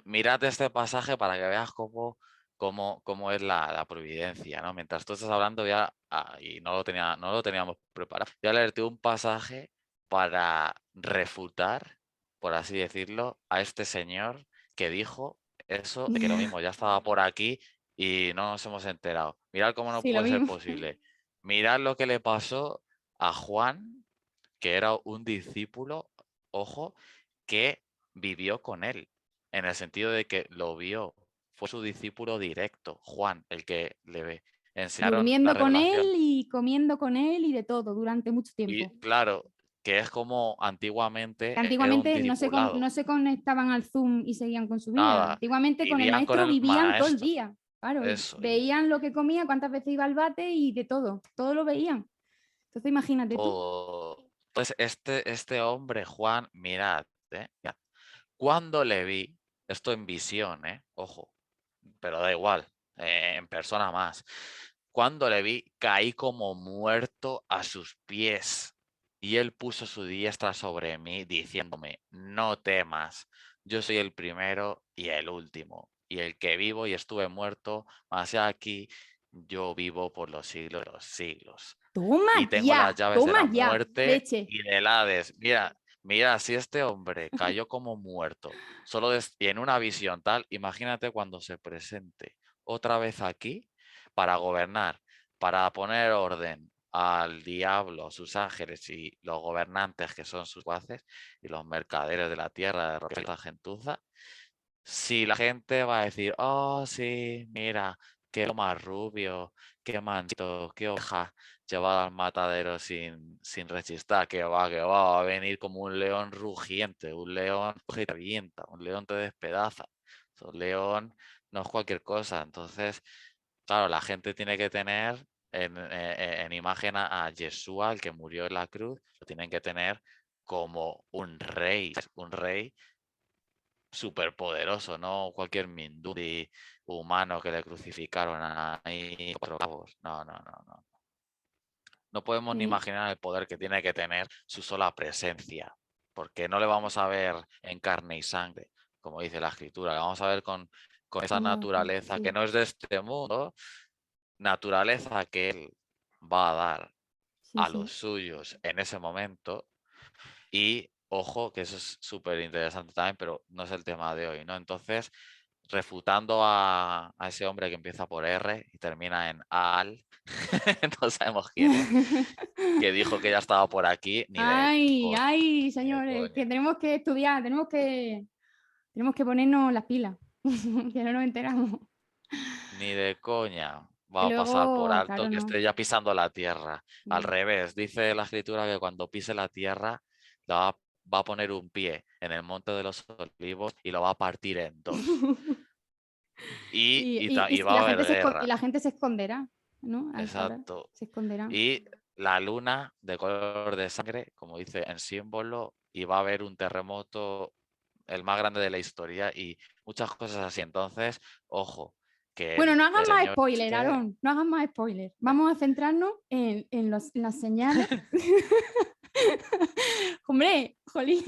Mirad este pasaje para que veas cómo es la providencia, ¿no? Mientras tú estás hablando ya, y no lo teníamos preparado, voy a leerte un pasaje para refutar, por así decirlo, a este señor que dijo eso, de que lo mismo ya estaba por aquí y no nos hemos enterado. Mirad cómo no Sí, lo puede ser mismo. posible. Mirad lo que le pasó a Juan, que era un discípulo, ojo, que vivió con él, en el sentido de que lo vio, fue su discípulo directo, Juan, el que le enseñaron la Durmiendo con revelación. él y comiendo con él y de todo durante mucho Y tiempo. claro, que es como Que antiguamente era un antiguamente no discipulado, se conectaban al Zoom y seguían con su vida. nada, Antiguamente con el vivían con maestro el vivían todo el maestro, día. Claro, eso, veían lo que comía, cuántas veces iba al bate y de todo. Todo lo veían. Entonces imagínate tú. todo. Entonces, este hombre, Juan, mirad, cuando le vi, esto en visión, ojo, pero da igual, en persona más. Cuando le vi, caí como muerto a sus pies. Y él puso su diestra sobre mí, diciéndome, no temas, yo soy el primero y el último, y el que vivo y estuve muerto, mas he aquí, yo vivo por los siglos de los siglos. Y tengo las llaves de Toma la ya, muerte leche. y del Hades. Mira, mira, si este hombre cayó como muerto, y en una visión tal, imagínate cuando se presente otra vez aquí para gobernar, para poner orden al diablo, sus ángeles y los gobernantes que son sus jueces y los mercaderes de la tierra de la gentuza. Si la gente va a decir, oh, sí, mira, qué lo más rubio, qué manchito, qué hoja llevada al matadero sin rechistar, va a venir como un león rugiente, un león que te avienta, un león te despedaza. Un león no es cualquier cosa. Entonces, claro, la gente tiene que tener en imagen a Yeshua, el que murió en la cruz, lo tienen que tener como un rey superpoderoso, no cualquier minduri humano que le crucificaron ahí 4 clavos. No, no, no, no. No podemos ni Sí. imaginar el poder que tiene que tener su sola presencia, porque no le vamos a ver en carne y sangre, como dice la escritura, le vamos a ver con esa naturaleza que Sí, no es de este mundo, naturaleza que él va a dar sí, a los sí. suyos en ese momento. Y ojo, que eso es súper interesante también, pero no es el tema de hoy, ¿no? Entonces, refutando a ese hombre que empieza por R y termina en Al, no sabemos quién es, que dijo que ya estaba por aquí, ni de Ay, coña, ay, ni de señores, que coña, tenemos que estudiar, tenemos que ponernos las pilas, que no nos enteramos. ni de coña Y va a pasar por luego, alto claro, que no. esté ya pisando la tierra. Al Sí. revés, dice la escritura que cuando pise la tierra la va a poner un pie en el monte de los olivos y lo va a partir en dos. Y va a haber Y guerra. la gente se esconderá, ¿no? A esa hora Exacto. se esconderá. Y la luna de color de sangre, como dice en símbolo, y va a haber un terremoto, el más grande de la historia, y muchas cosas así. Entonces, ojo, que Bueno, no el hagas más señor spoiler, este, Aarón, no hagas más spoiler. Vamos a centrarnos en las señales. Hombre, jolín,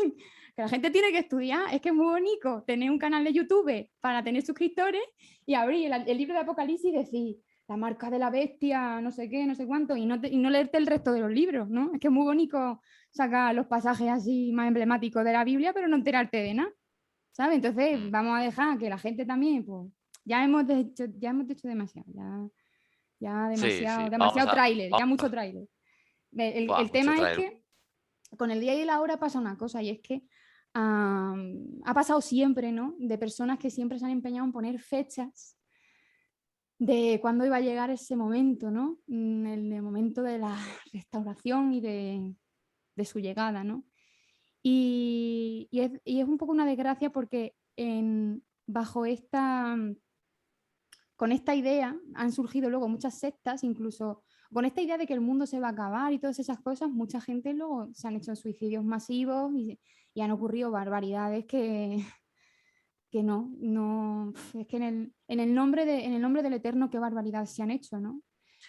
que la gente tiene que estudiar. Es que es muy bonito tener un canal de YouTube para tener suscriptores y abrir el libro de Apocalipsis y decir la marca de la bestia, no sé qué, no sé cuánto, y no leerte el resto de los libros, ¿no? Es que es muy bonito sacar los pasajes así más emblemáticos de la Biblia, pero no enterarte de nada, ¿sabes? Entonces, mm, vamos a dejar que la gente también, pues, ya hemos hecho demasiado, ya sí, demasiado, sí, demasiado tráiler, ya vamos mucho tráiler. buah, El mucho tema es traer. que con el día y la hora pasa una cosa y es que ha pasado siempre, ¿no? De personas que siempre se han empeñado en poner fechas de cuándo iba a llegar ese momento, ¿no? El momento de la restauración y de su llegada, ¿no? Y es un poco una desgracia porque bajo con esta idea han surgido luego muchas sectas, incluso con esta idea de que el mundo se va a acabar y todas esas cosas, mucha gente luego se han hecho suicidios masivos y han ocurrido barbaridades que no, es que en el nombre del Eterno, qué barbaridad se han hecho, ¿no?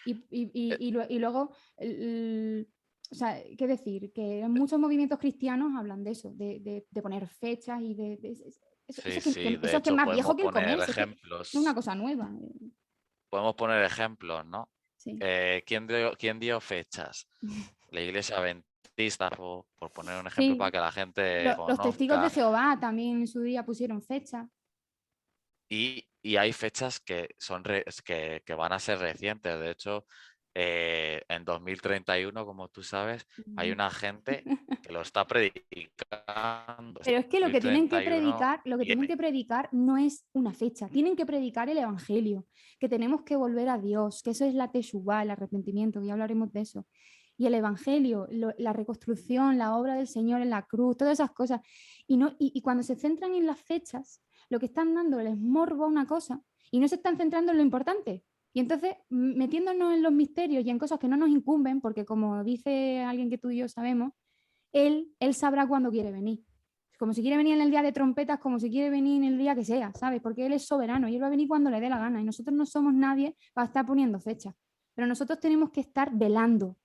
Eh, Y luego, o sea, qué decir, que muchos movimientos cristianos hablan de eso, de poner fechas y Sí, sí, de eso es que es hecho más viejo podemos que el poner comer, es que no es una ejemplos, cosa nueva. ¿no? Sí. ¿Quién dio fechas? La iglesia adventista, por poner un ejemplo para Sí, que la gente los testigos de conozca. Jehová también en su día pusieron fecha. Y hay fechas que van a ser recientes. De hecho, en 2031, como tú sabes, hay una gente que lo está predicando. Pero es que 2031 lo que tienen viene. que predicar no es una fecha, tienen que predicar el Evangelio, que tenemos que volver a Dios, que eso es la Teshuvá, el arrepentimiento, ya hablaremos de eso. Y el Evangelio, la reconstrucción, la obra del Señor en la cruz, todas esas cosas. Y cuando se centran en las fechas, lo que están dando es morbo a una cosa y no se están centrando en lo importante. Y entonces, metiéndonos en los misterios y en cosas que no nos incumben, porque como dice alguien que tú y yo sabemos, él sabrá cuándo quiere venir. Como si quiere venir en el día de trompetas, como si quiere venir en el día que sea, ¿sabes? Porque él es soberano y él va a venir cuando le dé la gana. Y nosotros no somos nadie para estar poniendo fechas. Pero nosotros tenemos que estar velando.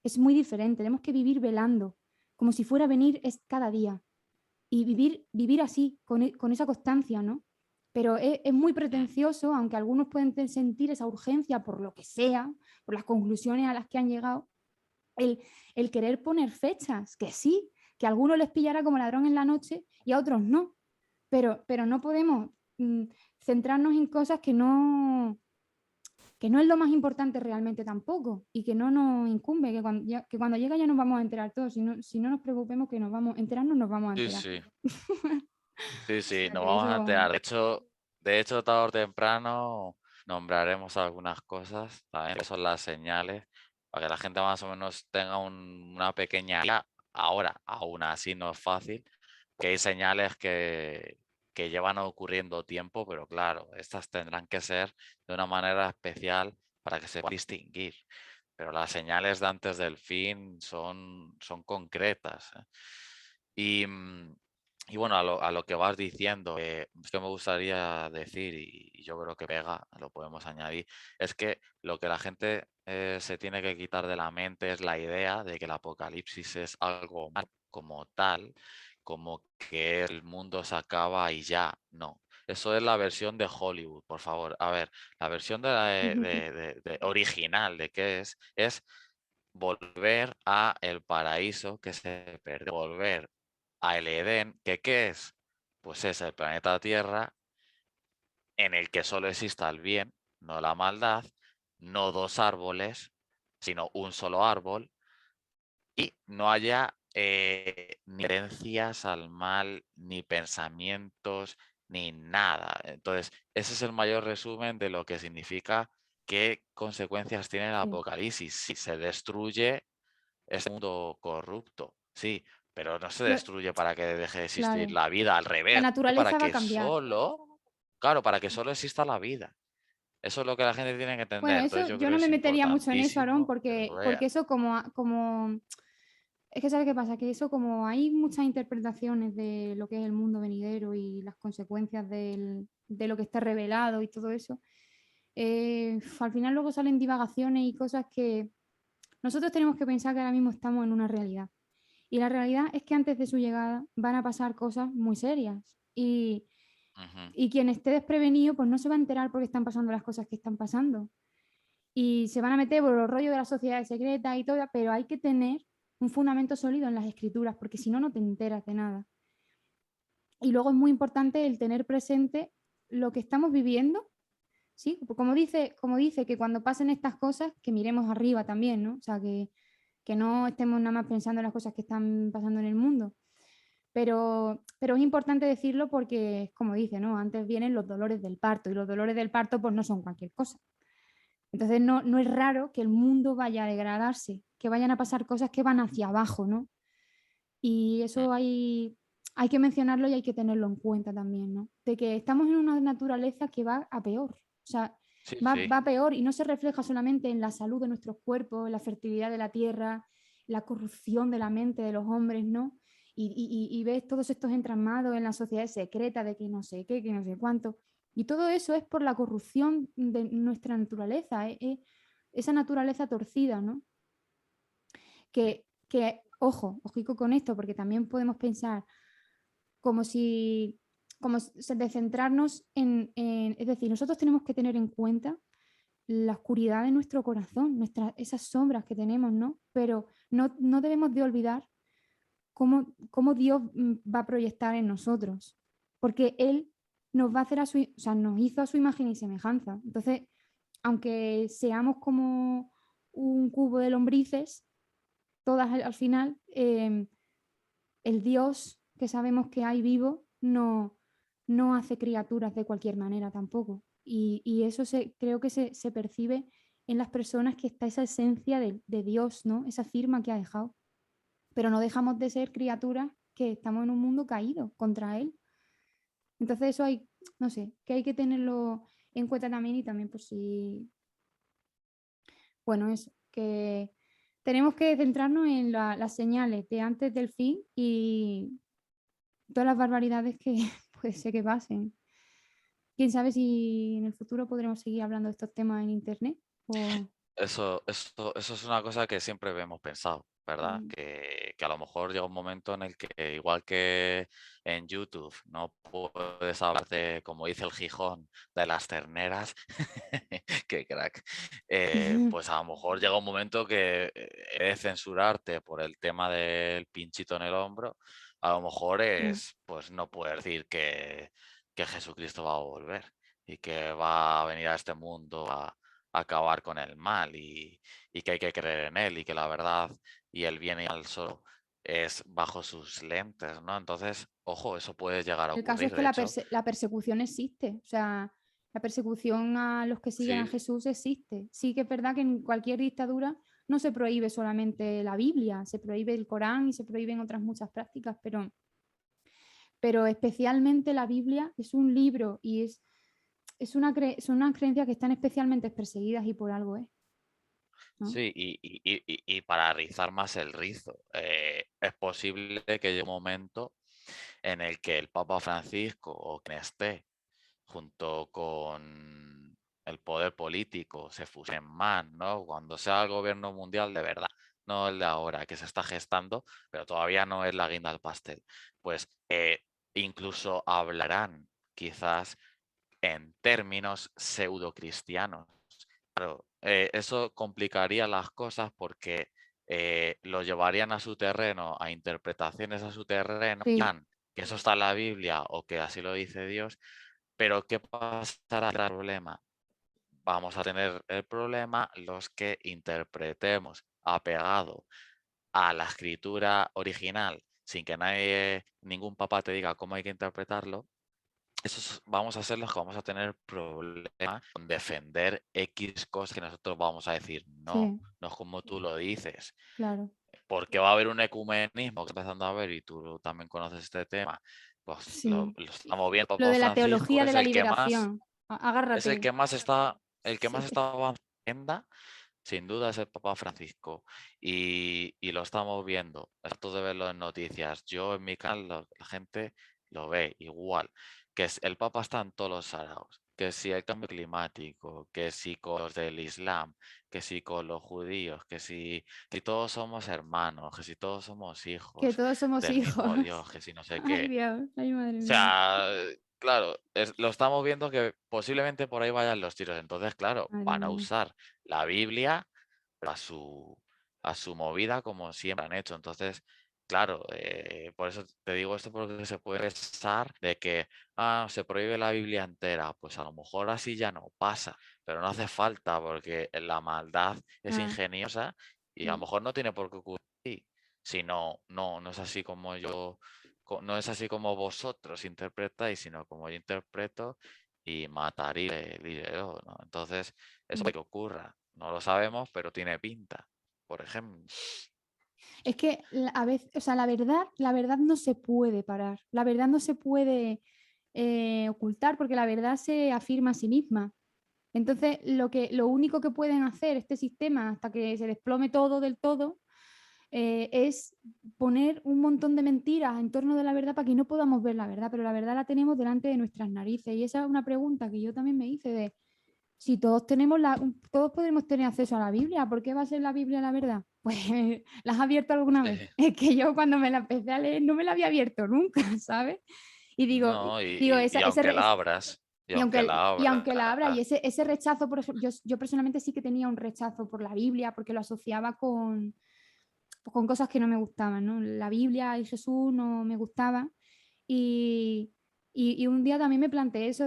Es muy diferente. Tenemos que vivir velando, como si fuera a venir es cada día. Y vivir así, con esa constancia, ¿no? Pero es muy Mm. pretencioso, aunque algunos pueden sentir esa urgencia por lo que sea, por las conclusiones a las que han llegado, el, el querer poner fechas, que sí, que a algunos les pillará como ladrón en la noche y a otros no, pero no podemos centrarnos en cosas que no es lo más importante realmente tampoco y que no nos incumbe, que cuando llega ya nos vamos a enterar todos, si no nos preocupemos que nos vamos, enterarnos nos vamos a Sí, enterar. sí, sí, O sí, sea nos que vamos a eso, enterar. De hecho, tarde o temprano nombraremos algunas cosas, también que son las señales, para que la gente más o menos tenga una pequeña idea. Ahora, aún así no es fácil, que hay señales que llevan ocurriendo tiempo, pero claro, estas tendrán que ser de una manera especial para que se pueda distinguir. Pero las señales de antes del fin son concretas, ¿eh? Y, y bueno, a lo que vas diciendo, es que me gustaría decir, y yo creo que pega, lo podemos añadir, es que lo que la gente se tiene que quitar de la mente es la idea de que el apocalipsis es algo malo como tal, como que el mundo se acaba y ya. No. Eso es la versión de Hollywood, por favor. A ver, la versión original de qué es volver a el paraíso que se perdió, volver a el Edén, que ¿qué es? Pues es el planeta Tierra en el que solo exista el bien, no la maldad, no dos árboles, sino un solo árbol, y no haya ni herencias al mal, ni pensamientos, ni nada. Entonces, ese es el mayor resumen de lo que significa qué consecuencias tiene el sí, apocalipsis. Si se destruye este mundo corrupto, sí, pero no se lo- destruye para que deje de existir claro, la vida, al la revés, para naturaleza va a que cambiar. solo, claro, para que solo exista la vida. Eso es lo que la gente tiene que Bueno, entender. eso Entonces yo yo creo no que me es metería mucho en eso, Aarón, importantísimo que lo porque vean. eso como es que ¿sabes qué pasa? Que eso como hay muchas interpretaciones de lo que es el mundo venidero y las consecuencias de lo que está revelado y todo eso, al final luego salen divagaciones y cosas que nosotros tenemos que pensar que ahora mismo estamos en una realidad. Y la realidad es que antes de su llegada van a pasar cosas muy serias. Ujú. Y quien esté desprevenido, pues no se va a enterar porque están pasando las cosas que están pasando. Y se van a meter por los rollos de las sociedades secretas y todo, pero hay que tener un fundamento sólido en las escrituras, porque si no, no te enteras de nada. Y luego es muy importante el tener presente lo que estamos viviendo, ¿sí? Como dice que cuando pasen estas cosas, que miremos arriba también, ¿no? O sea, que no estemos nada más pensando en las cosas que están pasando en el mundo. Pero es importante decirlo porque, como dice, ¿no? Antes vienen los dolores del parto y los dolores del parto pues no son cualquier cosa. Entonces no es raro que el mundo vaya a degradarse, que vayan a pasar cosas que van hacia abajo, ¿no? Y Mm. eso hay que mencionarlo y hay que tenerlo en cuenta también, ¿no? De que estamos en una naturaleza que va a peor. O sea, Sí, va, sí. va a peor y no se refleja solamente en la salud de nuestros cuerpos, en la fertilidad de la tierra, la corrupción de la mente de los hombres, ¿no? Y ves todos estos entramados en la sociedad secreta de que no sé qué, que no sé cuánto. Y todo eso es por la corrupción de nuestra naturaleza, esa naturaleza torcida, ¿no? Ojico con esto, porque también podemos pensar como si, de centrarnos es decir, nosotros tenemos que tener en cuenta la oscuridad de nuestro corazón, esas sombras que tenemos, ¿no? Pero no debemos de olvidar cómo Dios va a proyectar en nosotros, porque Él nos va a hacer o sea, nos hizo a su imagen y semejanza. Entonces, aunque seamos como un cubo de lombrices, todas al final, el Dios que sabemos que hay vivo no hace criaturas de cualquier manera tampoco. Y eso creo que se percibe en las personas que está esa esencia de Dios, ¿no? Esa firma que ha dejado. Pero no dejamos de ser criaturas que estamos en un mundo caído contra Él. Entonces eso no sé, que hay que tenerlo en cuenta también y también pues si bueno, eso, que tenemos que centrarnos en las señales de antes del fin y todas las barbaridades que puede ser que pasen. Quién sabe si en el futuro podremos seguir hablando de estos temas en internet o... Eso es una cosa que siempre hemos pensado, ¿verdad? Mm. Que a lo mejor llega un momento en el que, igual que en YouTube, no puedes hablar de, como dice el Gijón, de las terneras, qué crack, pues a lo mejor llega un momento que he de censurarte por el tema del pinchito en el hombro, a lo mejor Sí. es, pues no poder decir que Jesucristo va a volver y que va a venir a este mundo a acabar con el mal y que hay que creer en él y que la verdad y el bien y el solo es bajo sus lentes, ¿no? Entonces, ojo, eso puede llegar a El caso es ocurrir. que De hecho, la persecución existe, o sea, la persecución a los que siguen a sí, Jesús existe. Sí que es verdad que en cualquier dictadura no se prohíbe solamente la Biblia, se prohíbe el Corán y se prohíben otras muchas prácticas, pero especialmente la Biblia es un libro y son unas creencias que están especialmente perseguidas y por algo es, ¿no? sí, y para rizar más el rizo, es posible que llegue un momento en el que el Papa Francisco o quien esté junto con el poder político se fusionen más, ¿no? Cuando sea el gobierno mundial de verdad, no el de ahora, que se está gestando, pero todavía no es la guinda del pastel. Pues incluso hablarán quizás en términos pseudocristianos. Claro, eso complicaría las cosas porque lo llevarían a su terreno, a interpretaciones a su terreno, y Sí, dirán que eso está en la Biblia o que así lo dice Dios, pero ¿qué pasará? El problema. Vamos a tener el problema los que interpretemos apegado a la escritura original sin que nadie, ningún papa te diga cómo hay que interpretarlo. Vamos a ser los que vamos a tener problemas con defender X cosas que nosotros vamos a decir, no, sí, no es como tú lo dices, claro. porque va a haber un ecumenismo que está empezando a ver y tú también conoces este tema, pues Sí. lo estamos viendo. Lo Papa de la Francisco teología de la liberación. es el Agárrate. que más está, el que más Sí. está avanzando en la agenda, sin duda es el Papa Francisco. Y lo estamos viendo. Esto de verlo en noticias. Yo en mi canal, la gente lo ve igual. El Papa está en todos los saraos. Que si el cambio climático, que si con los del Islam, que si con los judíos, que si todos somos hermanos, que si todos somos Que hijos todos somos del mismo hijos. Dios, que si no sé Ay, qué. Dios. Ay, madre O mía. sea, claro, lo estamos viendo que posiblemente por ahí vayan los tiros. Entonces, claro, Madre van a mía. usar la Biblia a su movida como siempre han hecho. Entonces, claro, por eso te digo esto porque se puede pensar de que se prohíbe la Biblia entera. Pues a lo mejor así ya no pasa, pero no hace falta porque la maldad es Ah, ingeniosa y a lo mm. mejor no tiene por qué ocurrir. Si no, no es así como yo no es así como vosotros interpretáis, sino como yo interpreto y matar y leerlo, ¿no? Entonces, eso Mm. puede que ocurra. No lo sabemos, pero tiene pinta, por ejemplo. Es que a veces, o sea, la verdad no se puede parar. La verdad no se puede ocultar porque la verdad se afirma a sí misma. Entonces, lo único que pueden hacer este sistema hasta que se desplome todo del todo es poner un montón de mentiras en torno de la verdad para que no podamos ver la verdad, pero la verdad la tenemos delante de nuestras narices. Y esa es una pregunta que yo también me hice de si todos podemos tener acceso a la Biblia, ¿por qué va a ser la Biblia la verdad? Pues ¿la has abierto alguna vez? Sí. Es que yo cuando me la empecé a leer no me la había abierto nunca, ¿sabes? Y No, digo y aunque la abras, y aunque la y aunque la abra, y abras, ese rechazo, por ejemplo, yo personalmente sí que tenía un rechazo por la Biblia porque lo asociaba con cosas que no me gustaban, ¿no? La Biblia y Jesús no me gustaban. Y, y un día también me planteé eso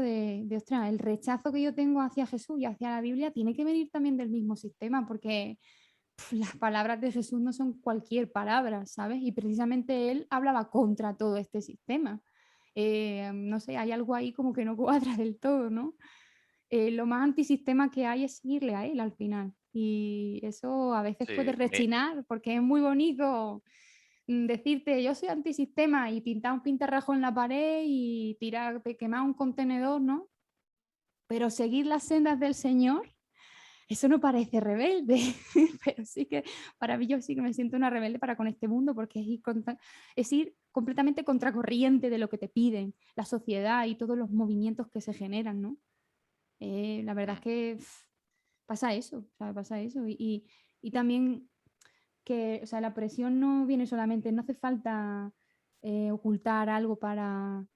ostras, el rechazo que yo tengo hacia Jesús y hacia la Biblia tiene que venir también del mismo sistema, porque las palabras de Jesús no son cualquier palabra, ¿sabes? Y precisamente él hablaba contra todo este sistema. No sé, hay algo ahí como que no cuadra del todo, ¿no? Lo más antisistema que hay es seguirle a él al final. Y eso a veces puede sí, rechinar porque es muy bonito decirte yo soy antisistema y pintar un pintarrajo en la pared y quemar un contenedor, ¿no? Pero seguir las sendas del Señor eso no parece rebelde, pero sí que para mí yo sí que me siento una rebelde para con este mundo porque es ir completamente contracorriente de lo que te piden la sociedad y todos los movimientos que se generan, ¿no? La verdad es Mm, que pasa eso, o sea, pasa eso. Y también que, o sea, la presión no viene solamente, no hace falta ocultar algo para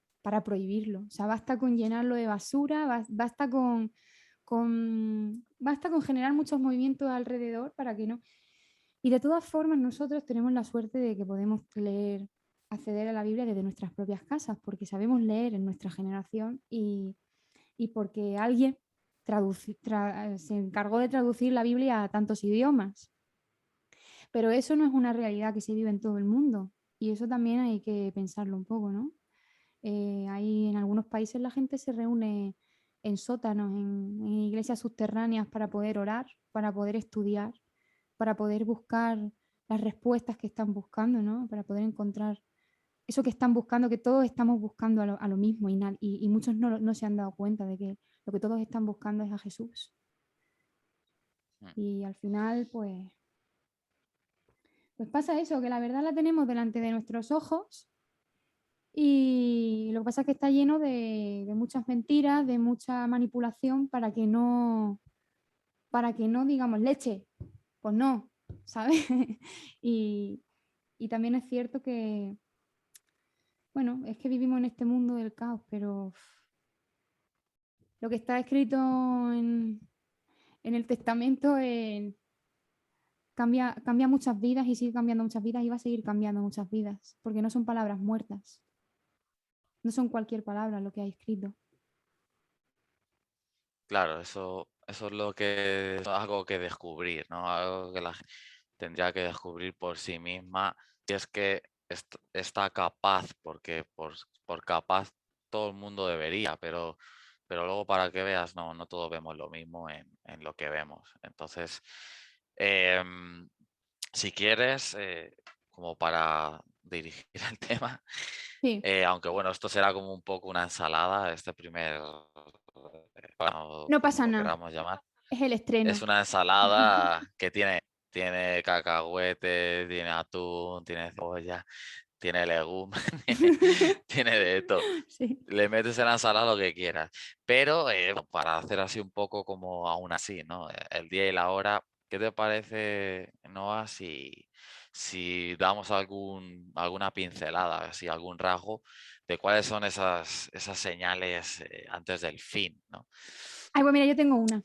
prohibirlo. O sea, basta con llenarlo de basura, basta con generar muchos movimientos alrededor para que no. Y de todas formas, nosotros tenemos la suerte de que podemos leer, acceder a la Biblia desde nuestras propias casas, porque sabemos leer en nuestra generación y porque alguien se encargó de traducir la Biblia a tantos idiomas. Pero eso no es una realidad que se vive en todo el mundo y eso también hay que pensarlo un poco, ¿no? Hay en algunos países la gente se reúne en sótanos, en iglesias subterráneas para poder orar, para poder estudiar, para poder buscar las respuestas que están buscando, ¿no? Para poder encontrar eso que están buscando, que todos estamos buscando a lo mismo y muchos no se han dado cuenta de que lo que todos están buscando es a Jesús. mm. Y al final, pues pasa eso, que la verdad la tenemos delante de nuestros ojos y lo que pasa es que está lleno de muchas mentiras, de mucha manipulación para que no digamos leche, pues no, ¿sabes? y, y también es cierto que, bueno, es que vivimos en este mundo del caos, pero lo que está escrito en el testamento cambia muchas vidas y sigue cambiando muchas vidas y va a seguir cambiando muchas vidas, porque no son palabras muertas, no son cualquier palabra lo que hay escrito. Claro, eso es lo que es algo que descubrir, ¿no? Algo que tendría que descubrir por sí misma. Y es que está capaz, porque por capaz todo el mundo debería, pero luego para que veas, no todos vemos lo mismo en lo que vemos. Entonces, em, si quieres, como para dirigir el tema, Sí, aunque bueno, esto será como un poco una ensalada, este primer, bueno, no como pasa lo nada, queramos llamar, es el es estreno. una ensalada que tiene cacahuete, tiene atún, tiene cebolla, tiene legumbres, tiene de todo. Sí. Le metes en la ensalada lo que quieras. Pero para hacer así un poco como aún así, ¿no? El día y la hora, ¿qué te parece, Noah, si damos alguna pincelada, así, algún rasgo de cuáles son esas señales antes del fin, ¿no? Ay, pues mira, yo tengo una.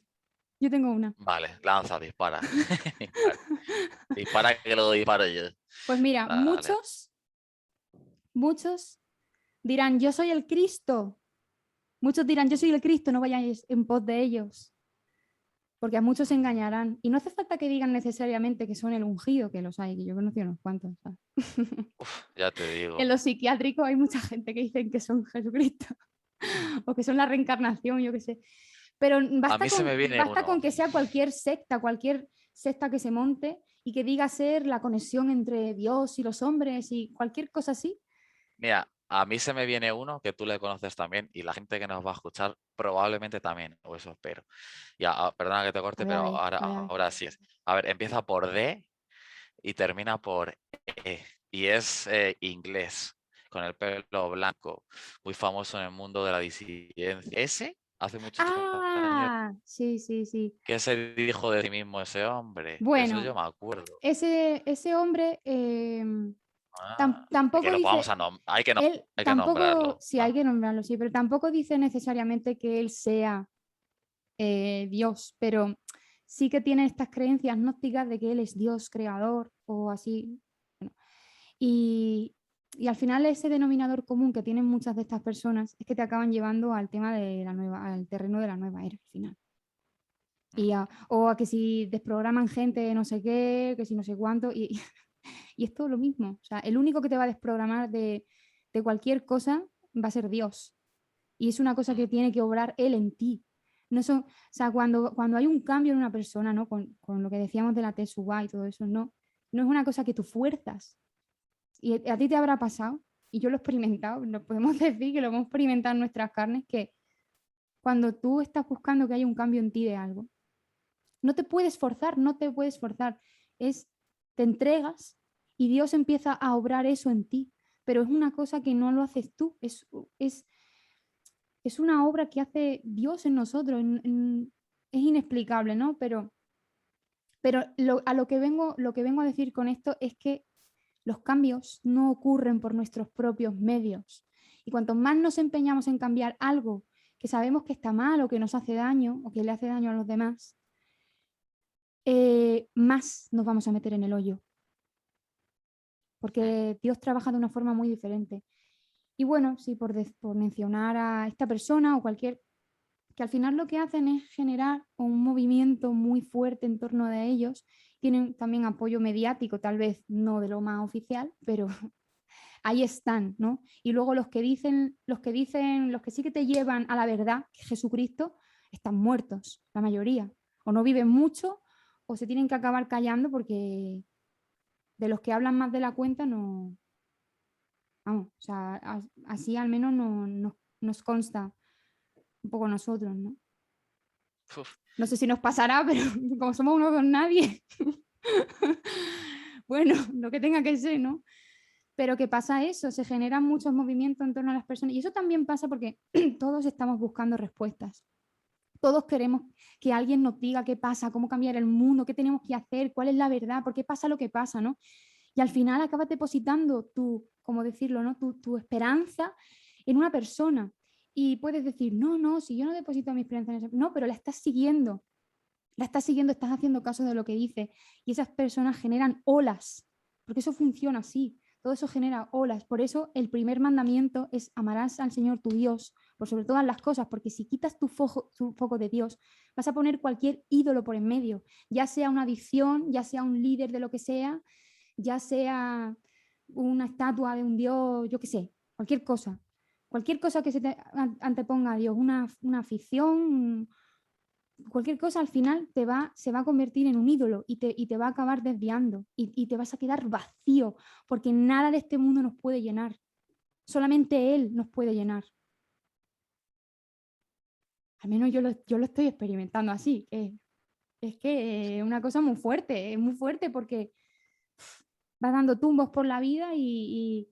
Yo tengo una. Vale, lanza, dispara. Dispara, dispara que lo disparo yo. Pues mira, Vale. muchos dirán, yo soy el Cristo. Muchos dirán, yo soy el Cristo, no vayáis en pos de ellos, porque a muchos se engañarán. Y no hace falta que digan necesariamente que son el ungido, que los hay, que yo conocí unos cuantos. ¿Sabes? Ya te En digo. los psiquiátricos hay mucha gente que dicen que son Jesucristo o que son la reencarnación, yo qué sé. Pero A mí se me viene basta uno. con que sea cualquier secta que se monte y que diga ser la conexión entre Dios y los hombres y cualquier cosa así. Mira, a mí se me viene uno que tú le conoces también y la gente que nos va a escuchar probablemente también, o eso espero. Ya, perdona que te corte, pero A ver, a ver, a ver. ahora sí es. A ver, empieza por D y termina por E. Y es inglés, con el pelo blanco, muy famoso en el mundo de la disidencia. Ese, hace muchos años, Ah, sí, sí, sí. ¿qué se dijo de sí mismo ese hombre? Eso Bueno, yo me acuerdo. ese hombre Ah, que tampoco lo vamos dice, a él hay que tampoco, nombrarlo, sí hay ¿no? que nombrarlo, sí, pero tampoco dice necesariamente que él sea Dios, pero sí que tiene estas creencias gnósticas de que él es Dios creador o así. Bueno, y, y al final ese denominador común que tienen muchas de estas personas es que te acaban llevando al tema de la nueva, al terreno de la nueva era al final. Mm, O a que si desprograman gente no sé qué, que si no sé cuánto, y es todo lo mismo. O sea, el único que te va a desprogramar de cualquier cosa va a ser Dios. Y es una cosa mm. que tiene que obrar Él en ti. No son, o sea, cuando hay un cambio en una persona, ¿no? Con lo que decíamos de la Teshuvah y todo eso, no es una cosa que tú fuerzas. Y a ti te habrá pasado, y yo lo he experimentado, lo podemos decir que lo hemos experimentado en nuestras carnes, que cuando tú estás buscando que haya un cambio en ti de algo, No te puedes forzar, no te puedes forzar. Te entregas y Dios empieza a obrar eso en ti. Pero es una cosa que no lo haces tú, es una obra que hace Dios en nosotros. Es inexplicable, ¿no? Pero lo que vengo a decir con esto es que los cambios no ocurren por nuestros propios medios. Y cuanto más nos empeñamos en cambiar algo que sabemos que está mal o que nos hace daño o que le hace daño a los demás, más nos vamos a meter en el hoyo. Porque Dios trabaja de una forma muy diferente. Y bueno, sí, por mencionar a esta persona o cualquier, que al final lo que hacen es generar un movimiento muy fuerte en torno de ellos. Tienen también apoyo mediático, tal vez no de lo más oficial, pero ahí están, ¿no? Y luego los que sí que te llevan a la verdad, que Jesucristo, están muertos, la mayoría. O no viven mucho o se tienen que acabar callando porque de los que hablan más de la cuenta no, vamos, o sea, así al menos nos consta un poco a nosotros, ¿no? Uf, No sé si nos pasará, pero como somos uno con nadie, bueno, lo que tenga que ser, ¿no? Pero que pasa eso, se generan muchos movimientos en torno a las personas y eso también pasa porque todos estamos buscando respuestas. Todos queremos que alguien nos diga qué pasa, cómo cambiar el mundo, qué tenemos que hacer, cuál es la verdad, por qué pasa lo que pasa, ¿no? Y al final acabas depositando como decirlo, ¿no? Tu esperanza en una persona. Y puedes decir, no, no, si yo no deposito mi esperanza en esa, no, pero la estás siguiendo, estás haciendo caso de lo que dice. Y esas personas generan olas, porque eso funciona así. Todo eso genera olas. Por eso el primer mandamiento es amarás al Señor tu Dios por sobre todas las cosas, porque si quitas tu foco de Dios, vas a poner cualquier ídolo por en medio, ya sea una adicción, ya sea un líder de lo que sea, ya sea una estatua de un dios, yo qué sé, cualquier cosa que se te anteponga a Dios, una afición, cualquier cosa al final se va a convertir en un ídolo y te va a acabar desviando y te vas a quedar vacío porque nada de este mundo nos puede llenar, solamente Él nos puede llenar. Al menos yo lo estoy experimentando así, es que es una cosa muy fuerte, es muy fuerte porque vas dando tumbos por la vida y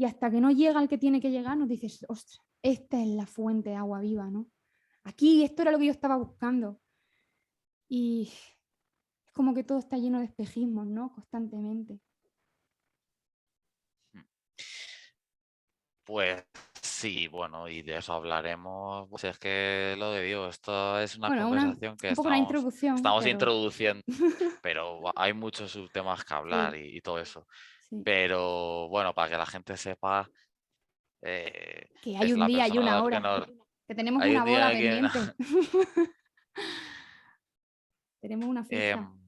hasta que no llega el que tiene que llegar, nos dices, ostras, esta es la fuente de agua viva, ¿no? Aquí esto era lo que yo estaba buscando. Y es como que todo está lleno de espejismos, ¿no? Constantemente. pues sí, bueno, y de eso hablaremos. Pues es que lo de Dios, esto es una Bueno, conversación que un poco una introducción, estamos pero introduciendo, pero hay muchos subtemas que hablar sí, y todo eso. sí. Pero bueno, para que la gente sepa, Que hay es un la día y una persona que hora, nos... que tenemos Hay una un boda día que... pendiente, tenemos una fiesta. em,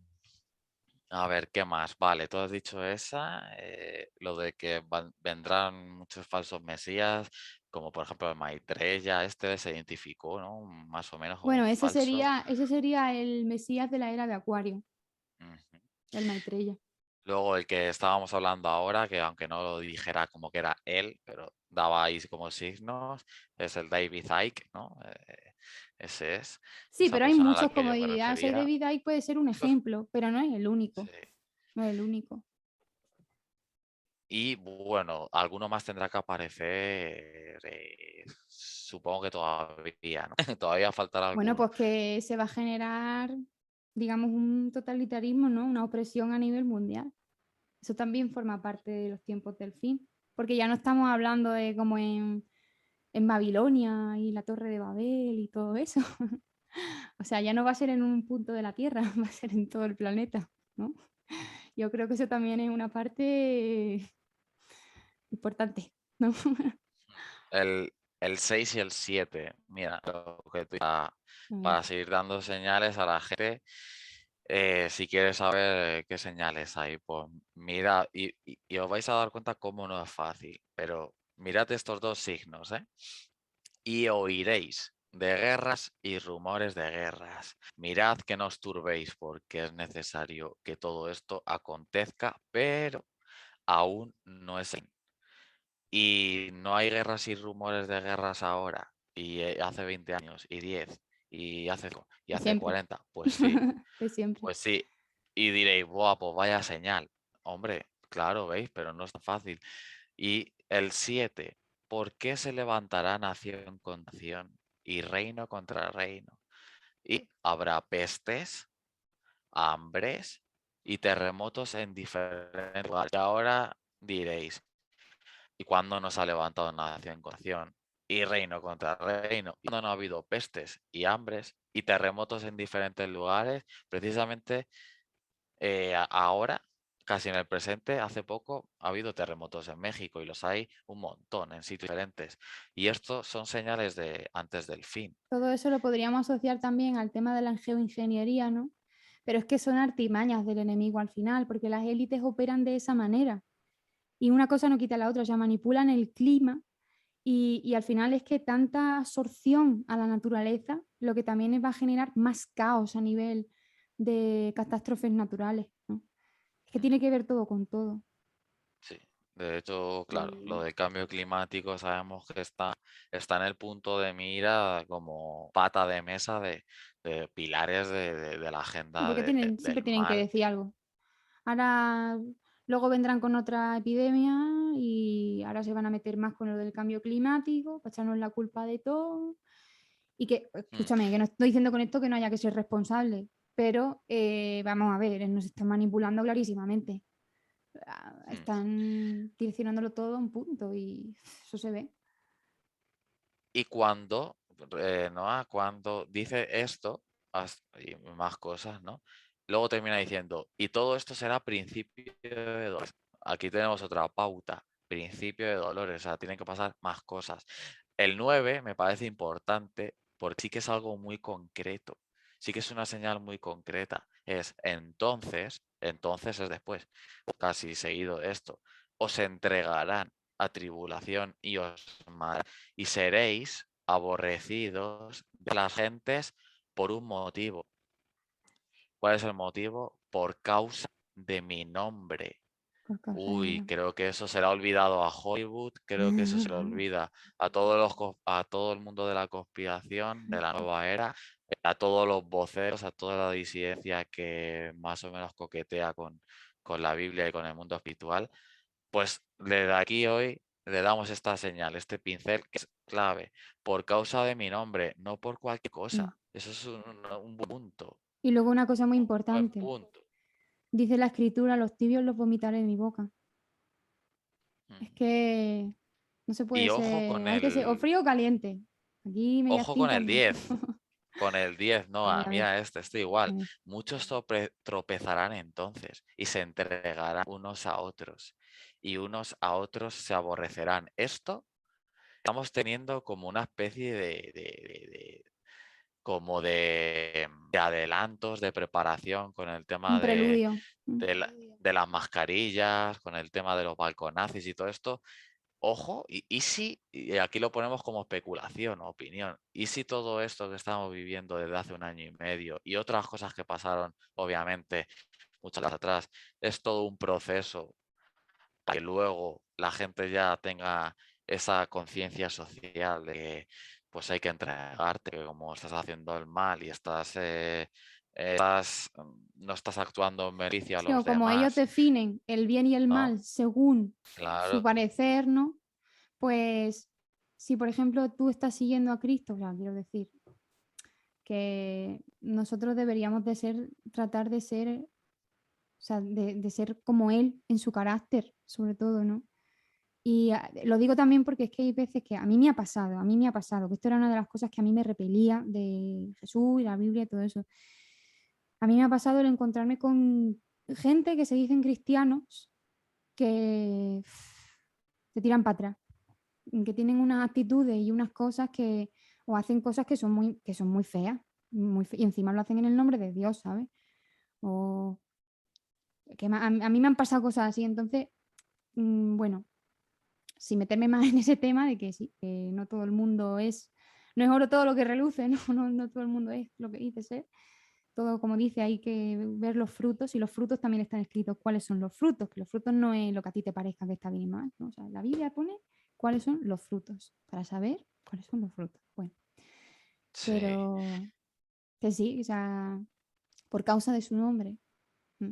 a ver, ¿qué más? Vale, tú has dicho esa, lo de que vendrán muchos falsos mesías, como por ejemplo el Maitreya, este se identificó, ¿no? Más o menos como Bueno, un falso. ese sería el Mesías de la era de Acuario, Ujú. el Maitreya. Luego el que estábamos hablando ahora, que aunque no lo dijera como que era él, pero daba ahí como signos, es el David Icke, ¿no? Ese es, Sí, esa pero hay persona a la muchos, que como yo me diría, ese refería. David Icke puede ser un ejemplo, pero no es el Sí. único, no es el único. Y bueno, alguno más tendrá que aparecer, supongo que todavía, ¿no? Todavía faltará Bueno, alguno. pues que se va a generar, digamos, un totalitarismo, ¿no? Una opresión a nivel mundial. Eso también forma parte de los tiempos del fin, porque ya no estamos hablando de como en Babilonia y la Torre de Babel y todo eso. O sea, ya no va a ser en un punto de la Tierra, va a ser en todo el planeta, ¿no? Yo creo que eso también es una parte importante, ¿no? El, el 6 y el 7, mira, lo que A ver. para seguir dando señales a la gente, si quieres saber qué señales hay, pues mira, y os vais a dar cuenta cómo no es fácil, pero mirad estos dos signos, ¿eh? Y oiréis de guerras y rumores de guerras. Mirad que no os turbéis, porque es necesario que todo esto acontezca, pero aún no es el... Y no hay guerras y rumores de guerras ahora, y hace 20 años, y 10 y hace 5 y De hace siempre. 40. Pues sí, De siempre. pues sí. Y diréis, buah, pues vaya señal. Hombre, claro, ¿veis? Pero no es tan fácil. Y el 7, ¿por qué se levantará nación contra nación y reino contra reino? Y habrá pestes, hambres y terremotos en diferentes lugares. Y ahora diréis, ¿y cuándo nos ha levantado nación contra nación y reino contra reino? ¿Y cuándo no ha habido pestes y hambres y terremotos en diferentes lugares? Precisamente ahora, casi en el presente, hace poco ha habido terremotos en México y los hay un montón en sitios diferentes. Y estos son señales de antes del fin. Todo eso lo podríamos asociar también al tema de la geoingeniería, ¿no? Pero es que son artimañas del enemigo al final, porque las élites operan de esa manera. Y una cosa no quita la otra, o sea, manipulan el clima y al final es que tanta absorción a la naturaleza lo que también va a generar más caos a nivel de catástrofes naturales, ¿no? Es que tiene que ver todo con todo. Sí, de hecho, claro, lo Y del cambio climático sabemos que está en el punto de mira como pata de mesa de pilares de la agenda porque tienen, siempre del tienen que mal. decir algo. Ahora, luego vendrán con otra epidemia y ahora se van a meter más con lo del cambio climático, para echarnos la culpa de todo. Y que, Mm, escúchame, que no estoy diciendo con esto que no haya que ser responsable, pero vamos a ver, nos están manipulando clarísimamente. mm. Están direccionándolo todo a un punto y eso se ve. Y cuando, Noah, cuando dice esto y más cosas, ¿no? Luego termina diciendo, y todo esto será principio de dolores. Aquí tenemos otra pauta, principio de dolores, o sea, tienen que pasar más cosas. El 9 me parece importante porque sí que es algo muy concreto, sí que es una señal muy concreta. Es entonces es después, casi seguido de esto, os entregarán a tribulación y os matarán y seréis aborrecidos de las gentes por un motivo. ¿Cuál es el motivo? Por causa de mi nombre. Por causa de mi Uy, nombre. creo que eso se le ha olvidado a Hollywood, creo que eso se le olvida a todo el mundo de la conspiración, de la nueva era, a todos los voceros, a toda la disidencia que más o menos coquetea con la Biblia y con el mundo espiritual. Pues desde aquí hoy le damos esta señal, este pincel que es clave, por causa de mi nombre, no por cualquier Mm. cosa. Eso es un buen punto, Y luego una cosa muy un buen importante. punto. Dice la escritura, los tibios los vomitaré de mi boca. Es Mm. que no se puede Y ojo ser, con hay que ser o el, frío o caliente. Aquí ojo con mediastitas el no. 10, con el 10, no, A ver, mira este igual. a ver. Muchos tropezarán entonces y se entregarán unos a otros y unos a otros se aborrecerán. Esto estamos teniendo como una especie como de adelantos, de preparación con el tema Un preludio. de las mascarillas, con el tema de los balconazis y todo esto. Ojo, y si, y aquí lo ponemos como especulación o opinión, y si todo esto que estamos viviendo desde hace un año y medio y otras cosas que pasaron, obviamente, muchas atrás, es todo un proceso para que luego la gente ya tenga esa conciencia social de que pues hay que entregarte, que como estás haciendo el mal y no estás actuando en beneficio a Sí, o los como ellos demás, definen el bien y el ¿no? mal según su Claro. parecer, ¿no? Pues si, por ejemplo, tú estás siguiendo a Cristo, o sea, quiero decir que nosotros deberíamos de ser, tratar de ser, o sea, de ser como Él en su carácter, sobre todo, ¿no? Y lo digo también porque es que hay veces que a mí me ha pasado, que esto era una de las cosas que a mí me repelía de Jesús y la Biblia y todo eso. A mí me ha pasado el encontrarme con gente que se dicen cristianos que se tiran para atrás, que tienen unas actitudes y unas cosas que, o hacen cosas que son muy feas, y encima lo hacen en el nombre de Dios, ¿sabes? O que a mí me han pasado cosas así, entonces, bueno, sin meterme más en ese tema de que sí, que no todo el mundo es, no es oro todo lo que reluce, ¿no? No, no todo el mundo es lo que dice ser. Todo, como dice, hay que ver los frutos y los frutos también están escritos cuáles son los frutos, que los frutos no es lo que a ti te parezca que está bien y mal, ¿no? O sea, la Biblia pone cuáles son los frutos para saber cuáles son los frutos. Bueno, Sí. pero Que sí, o sea, por causa de su nombre. Mm.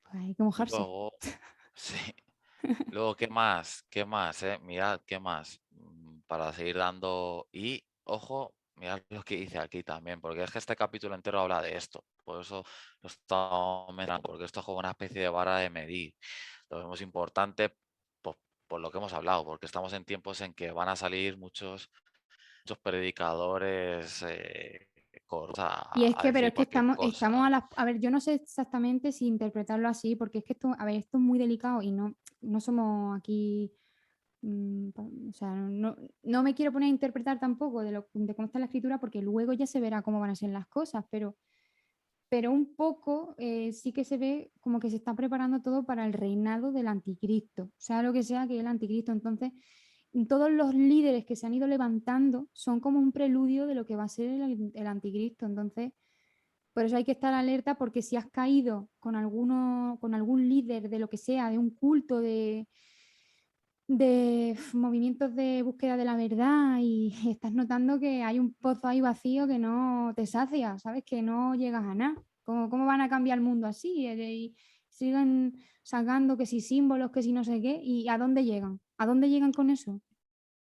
Pues hay que mojarse. Luego, sí. Luego, ¿qué más? ¿Qué más, Mirad, ¿qué más? Para seguir dando. Y, ojo, mirad lo que dice aquí también, porque es que este capítulo entero habla de esto. Por eso lo estamos mencionando, porque esto es como una especie de vara de medir. Lo vemos importante por lo que hemos hablado, porque estamos en tiempos en que van a salir muchos predicadores Y es a que, pero decir es que cualquier estamos cosa. a ver, yo no sé exactamente si interpretarlo así, porque es que esto, a ver, esto es muy delicado y no somos aquí, o sea, no me quiero poner a interpretar tampoco de cómo está la escritura, porque luego ya se verá cómo van a ser las cosas, pero un poco sí que se ve como que se está preparando todo para el reinado del anticristo, sea lo que sea que es el anticristo. Entonces, todos los líderes que se han ido levantando son como un preludio de lo que va a ser el anticristo. Entonces, por eso hay que estar alerta porque si has caído con algún líder de lo que sea, de un culto, de movimientos de búsqueda de la verdad y estás notando que hay un pozo ahí vacío que no te sacia, ¿sabes? Que no llegas a nada. ¿Cómo van a cambiar el mundo así? Y siguen sacando que si símbolos, que si no sé qué, ¿y a dónde llegan? ¿A dónde llegan con eso?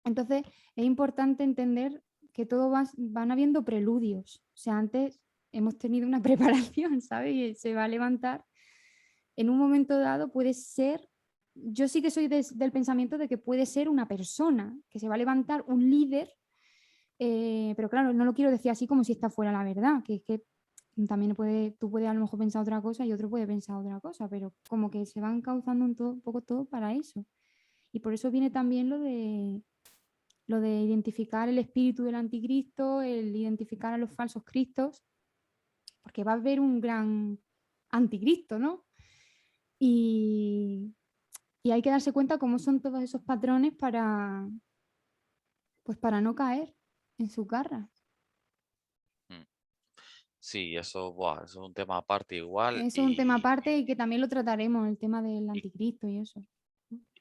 Entonces, es importante entender que van habiendo preludios. O sea, antes hemos tenido una preparación, ¿sabes? Y se va a levantar. En un momento dado puede ser, yo sí que soy del pensamiento de que puede ser una persona, que se va a levantar un líder, pero claro, no lo quiero decir así como si esta fuera la verdad, que es que también tú puedes a lo mejor pensar otra cosa y otro puede pensar otra cosa, pero como que se van causando un poco todo para eso. Y por eso viene también lo de identificar el espíritu del anticristo, el identificar a los falsos cristos, porque va a haber un gran anticristo, ¿no? Y, y hay que darse cuenta cómo son todos esos patrones pues para no caer en su garra. Mm. Sí, eso, buah, eso es un tema aparte igual Eso es un tema aparte y que también lo trataremos, el tema del y, anticristo y eso.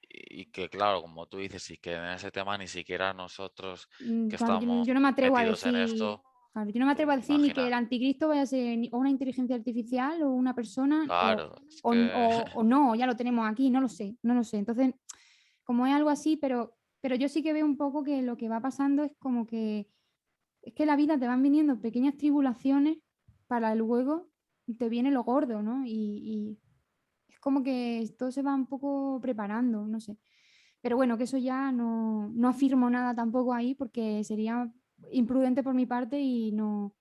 y que claro, como tú dices, y que en ese tema ni siquiera nosotros que Claro, yo, estamos yo no me atrevo a metidos en decir, esto, claro, yo no me pues atrevo a decir ni que imagina, el anticristo vaya a ser o una inteligencia artificial o una persona claro, es que o no, ya lo tenemos aquí, no lo sé, no lo sé. Entonces, como es algo así, pero yo sí que veo un poco que lo que va pasando es como que es que la vida te van viniendo pequeñas tribulaciones para luego te viene lo gordo, ¿no? Y es como que todo se va un poco preparando, no sé. Pero bueno, que eso ya no afirmo nada tampoco ahí porque sería imprudente por mi parte y no.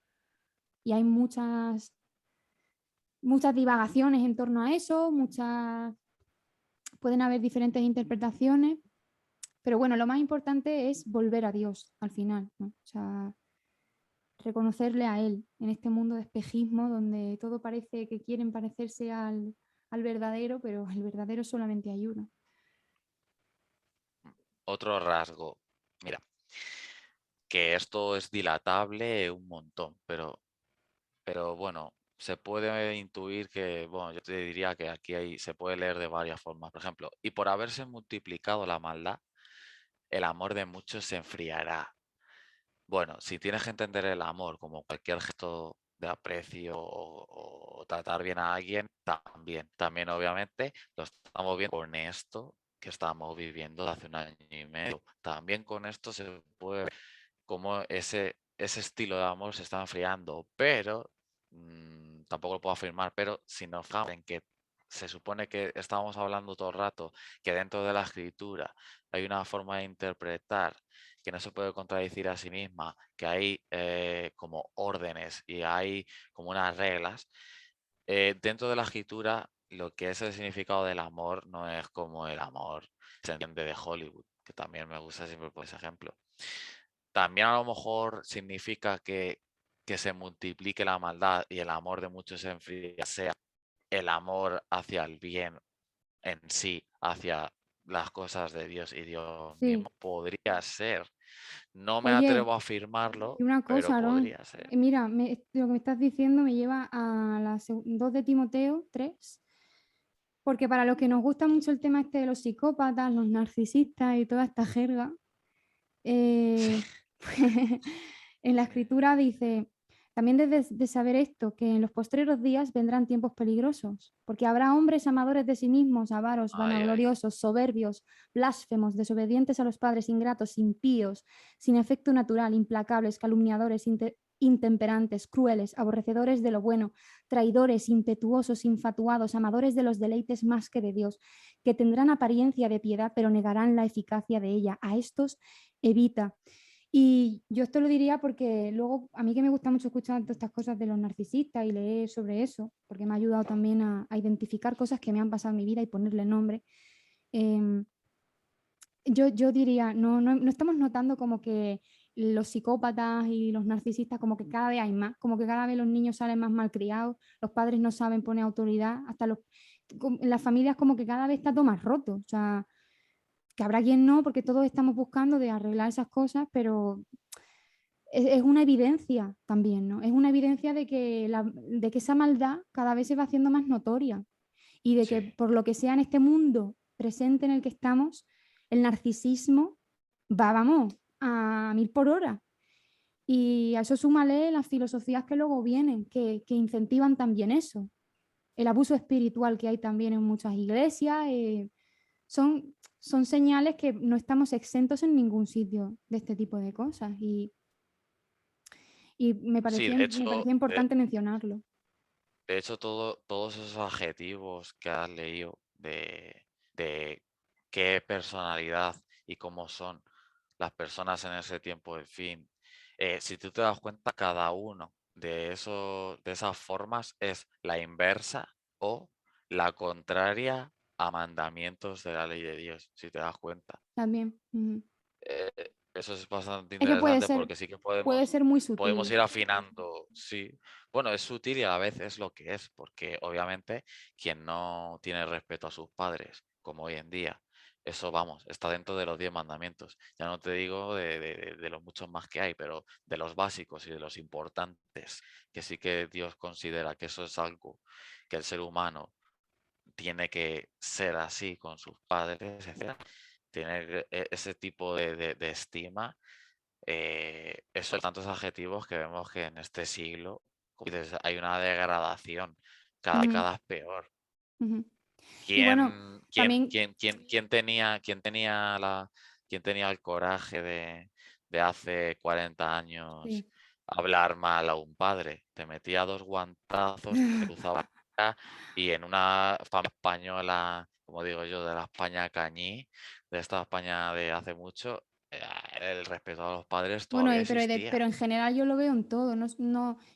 Y hay muchas divagaciones en torno a eso, pueden haber diferentes interpretaciones, pero bueno, lo más importante es volver a Dios al final, ¿no? O sea, reconocerle a Él en este mundo de espejismo donde todo parece que quieren parecerse al verdadero, pero el verdadero solamente hay uno. otro rasgo, mira, que esto es dilatable un montón, pero bueno, se puede intuir que, bueno, yo te diría que aquí se puede leer de varias formas. Por ejemplo, y por haberse multiplicado la maldad, el amor de muchos se enfriará. Bueno, si tienes que entender el amor como cualquier gesto de aprecio o tratar bien a alguien, también obviamente lo estamos viendo con esto que estamos viviendo de hace un año y medio. También con esto se puede ver cómo ese estilo de amor se está enfriando, pero tampoco lo puedo afirmar, pero si nos fijamos en que se supone que estábamos hablando todo el rato que dentro de la escritura hay una forma de interpretar que no se puede contradecir a sí misma, que hay como órdenes y hay como unas reglas. Dentro de la escritura, lo que es el significado del amor no es como el amor se entiende de Hollywood, que también me gusta siempre por ese ejemplo. También a lo mejor significa que se multiplique la maldad y el amor de muchos se enfría, sea el amor hacia el bien en sí, hacia las cosas de Dios y Dios Sí. mismo. Podría ser. No me Oye, atrevo a afirmarlo, y una pero cosa, Aarón, podría ser. mira, lo que me estás diciendo me lleva a 2 de Timoteo 3, porque para los que nos gusta mucho el tema este de los psicópatas, los narcisistas y toda esta jerga, Sí. eh, En la escritura dice, también debes de saber esto, que en los postreros días vendrán tiempos peligrosos, porque habrá hombres amadores de sí mismos, avaros, Ay, ay. vanagloriosos, soberbios, blasfemos, desobedientes a los padres, ingratos, impíos, sin efecto natural, implacables, calumniadores, intemperantes, crueles, aborrecedores de lo bueno, traidores, impetuosos, infatuados, amadores de los deleites más que de Dios, que tendrán apariencia de piedad, pero negarán la eficacia de ella. A estos evita. Y yo esto lo diría porque luego a mí que me gusta mucho escuchar todas estas cosas de los narcisistas y leer sobre eso, porque me ha ayudado también a identificar cosas que me han pasado en mi vida y ponerle nombre. em, yo diría, no estamos notando como que los psicópatas y los narcisistas como que cada vez hay más, como que cada vez los niños salen más malcriados, los padres no saben poner autoridad, hasta en las familias como que cada vez está todo más roto. O sea, que habrá quien no, porque todos estamos buscando de arreglar esas cosas, pero es una evidencia también, ¿no? Es una evidencia de que esa maldad cada vez se va haciendo más notoria y de que Sí, por lo que sea en este mundo presente en el que estamos, el narcisismo va, vamos, a 1000 por hora. Y a eso súmale las filosofías que luego vienen, que incentivan también eso. El abuso espiritual que hay también en muchas iglesias, son señales que no estamos exentos en ningún sitio de este tipo de cosas. Y sí, me parecía importante mencionarlo. de hecho todos esos adjetivos que has leído de qué personalidad y cómo son las personas en ese tiempo del fin, si tú te das cuenta, cada uno de esas formas es la inversa o la contraria a mandamientos de la ley de Dios, si te das cuenta. También. Eso es bastante Es que interesante porque sí que puede ser muy podemos sutil. ir afinando, sí. Bueno, es sutil y a la vez es lo que es, porque obviamente quien no tiene respeto a sus padres, como hoy en día, eso vamos, está dentro de los 10 mandamientos. Ya no te digo de los muchos más que hay, pero de los básicos y de los importantes, que sí que Dios considera que eso es algo que el ser humano tiene que ser así con sus padres, etcétera, tener ese tipo de estima, eso, tantos adjetivos que vemos que en este siglo como dices, hay una degradación, cada Ujú, década es peor. ujú. Y ¿Quién, bueno, también, quién tenía el coraje de hace 40 años sí. hablar mal a un padre? Te metía dos guantazos, te cruzaba la cara y en una familia española, como digo yo, de la España cañí, de esta España de hace mucho, el respeto a los padres Bueno, todavía pero existía. en general yo lo veo en todo,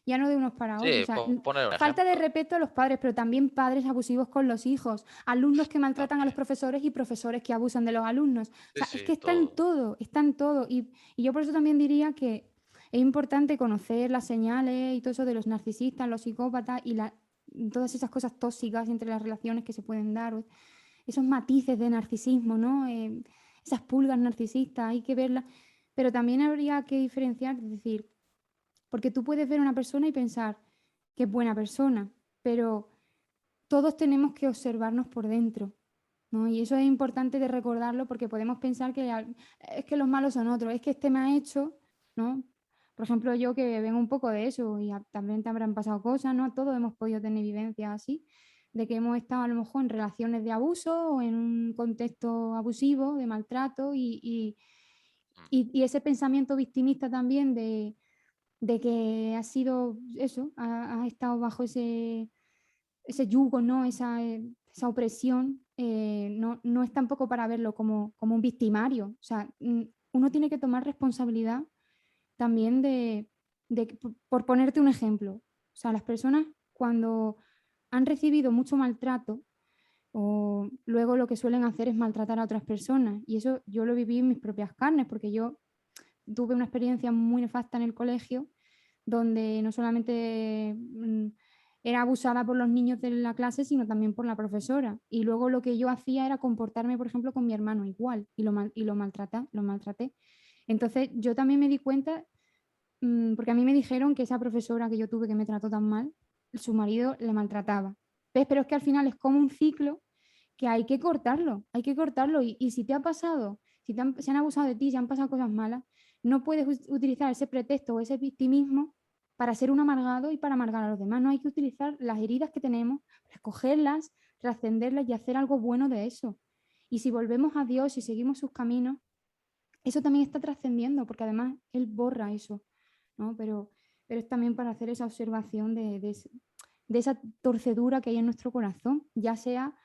ya no de unos para otros. O Sí, sea, poner un falta de ejemplo. respeto a los padres, pero también padres abusivos con los hijos, alumnos que maltratan a los También. profesores y profesores que abusan de los alumnos. O Sí, sea, es que sí, está en todo. todo, está en todo. Y yo por eso también diría que es importante conocer las señales y todo eso de los narcisistas, los psicópatas todas esas cosas tóxicas entre las relaciones que se pueden dar, o esos matices de narcisismo, ¿no? Esas pulgas narcisistas, hay que verlas. Pero también habría que diferenciar, es decir, porque tú puedes ver a una persona y pensar que es buena persona, pero todos tenemos que observarnos por dentro, ¿no? Y eso es importante de recordarlo porque podemos pensar que es que los malos son otros, es que este me ha hecho, ¿no? Por ejemplo, yo que vengo un poco de eso y también te habrán pasado cosas, ¿no? Todos hemos podido tener vivencias así, de que hemos estado a lo mejor en relaciones de abuso o en un contexto abusivo, de maltrato Mm. y ese pensamiento victimista también de que has sido eso, has estado bajo ese yugo, ¿no? Esa opresión, no es tampoco para verlo como un victimario. O sea, uno tiene que tomar responsabilidad también por ponerte un ejemplo. O sea, las personas cuando han recibido mucho maltrato, o luego lo que suelen hacer es maltratar a otras personas. Y eso yo lo viví en mis propias carnes, porque yo tuve una experiencia muy nefasta en el colegio, donde no solamente era abusada por los niños de la clase, sino también por la profesora. Y luego lo que yo hacía era comportarme, por ejemplo, con mi hermano igual, y lo maltraté. Entonces yo también me di cuenta, porque a mí me dijeron que esa profesora que yo tuve que me trató tan mal, su marido le maltrataba. ¿Ves? Pero es que al final es como un ciclo que hay que cortarlo. Y si te ha pasado, si han abusado de ti, si han pasado cosas malas, no puedes utilizar ese pretexto o ese victimismo para ser un amargado y para amargar a los demás. No hay que utilizar las heridas que tenemos, recogerlas, trascenderlas y hacer algo bueno de eso. Y si volvemos a Dios y seguimos sus caminos, eso también está trascendiendo, porque además Él borra eso, ¿no? Pero es también para hacer esa observación de esa torcedura que hay en nuestro corazón, ya sea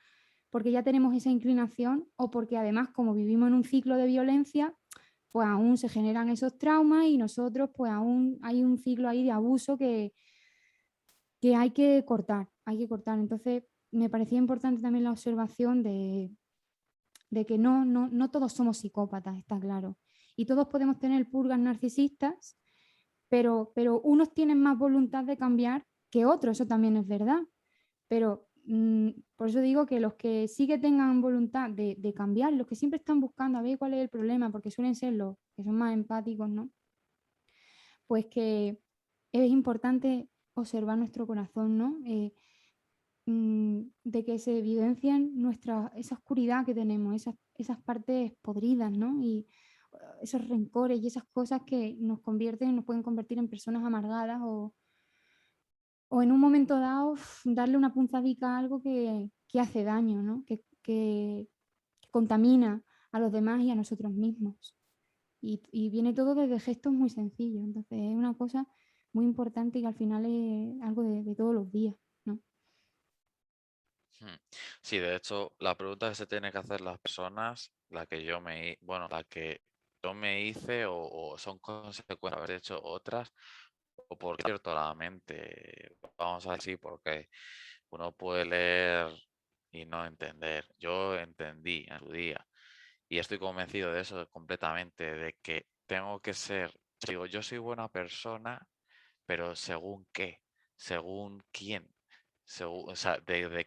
porque ya tenemos esa inclinación o porque además como vivimos en un ciclo de violencia, pues aún se generan esos traumas y nosotros pues aún hay un ciclo ahí de abuso que hay que cortar, hay que cortar. Entonces me parecía importante también la observación de que no todos somos psicópatas, está claro. Y todos podemos tener purgas narcisistas, pero unos tienen más voluntad de cambiar que otros, eso también es verdad. Pero por eso digo que los que sí que tengan voluntad de cambiar, los que siempre están buscando a ver cuál es el problema, porque suelen ser los que son más empáticos, ¿no? Pues que es importante observar nuestro corazón, ¿no? De que se evidencien esa oscuridad que tenemos, esas partes podridas, ¿no? Y esos rencores y esas cosas que nos pueden convertir en personas amargadas o en un momento dado darle una punzadica a algo que hace daño, ¿no? Que contamina a los demás y a nosotros mismos. Y viene todo desde gestos muy sencillos. Entonces es una cosa muy importante y que al final es algo de todos los días, ¿no? Hmm. Sí, de hecho, la pregunta que se tiene que hacer las personas, la que yo me hice o son consecuencias de haber hecho otras, o porque cierto la mente, vamos a decir, porque uno puede leer y no entender. Yo entendí en su día y estoy convencido de eso completamente, de que tengo que ser, digo, yo soy buena persona, pero según qué, según quién, o sea, Claro. desde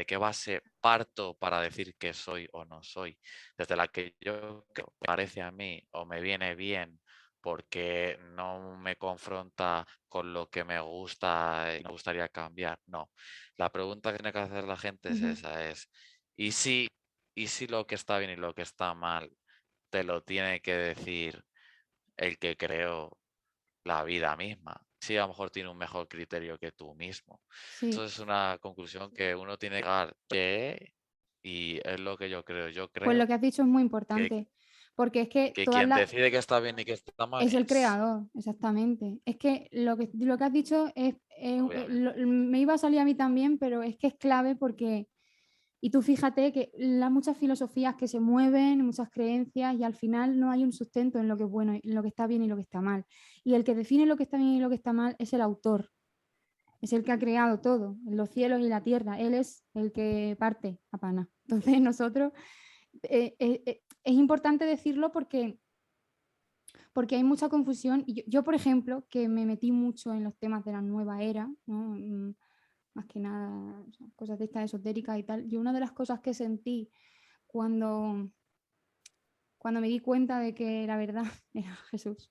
qué base parto para decir que soy o no soy. Desde la que yo creo que parece a mí o me viene bien porque no me confronta con lo que me gusta y me gustaría cambiar. No. La pregunta que tiene que hacer la gente es Ujú. esa, ¿y si, ¿y si lo que está bien y lo que está mal te lo tiene que decir el que creó la vida misma? Sí, a lo mejor tiene un mejor criterio que tú mismo. Eso Sí, es una conclusión que uno tiene que llegar, y es lo que yo creo. Yo pues lo creo que has dicho es muy que, importante, porque es que que todas quien las... decide que está bien y que está mal Es el es, creador, exactamente. Es que lo que has dicho obviamente. me iba a salir a mí también, pero es que es clave porque, y tú fíjate que las muchas filosofías que se mueven, muchas creencias, y al final no hay un sustento en lo que es bueno, en lo que está bien y lo que está mal. Y el que define lo que está bien y lo que está mal es el autor, es el que ha creado todo, los cielos y la tierra. Él es el que parte a pana. Entonces nosotros, es importante decirlo porque hay mucha confusión. Y yo, por ejemplo, que me metí mucho en los temas de la nueva era, ¿no? Más que nada, o sea, cosas de estas esotéricas y tal. Yo una de las cosas que sentí cuando, cuando me di cuenta de que la verdad era Jesús,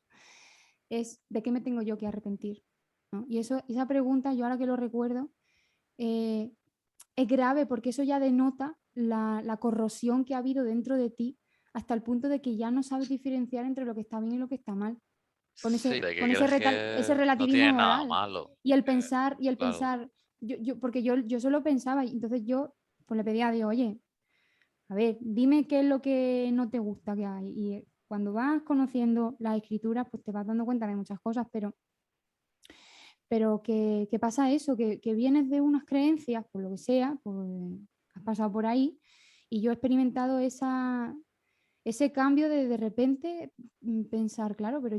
es de qué me tengo yo que arrepentir, ¿no? Y esa pregunta, yo ahora que lo recuerdo, eh, es grave porque eso ya denota la corrosión que ha habido dentro de ti hasta el punto de que ya no sabes diferenciar entre lo que está bien y lo que está mal. con Sí, ese, de que con ese, crees ese que no relativismo tiene nada moral. malo. Y el Claro. pensar, porque yo solo pensaba, y entonces yo pues le pedía a Dios, oye, a ver, dime qué es lo que no te gusta que hay. Y cuando vas conociendo las escrituras, pues te vas dando cuenta de muchas cosas, pero que pasa eso, que vienes de unas creencias, por lo que sea, pues has pasado por ahí, y yo he experimentado ese cambio de repente pensar, claro, pero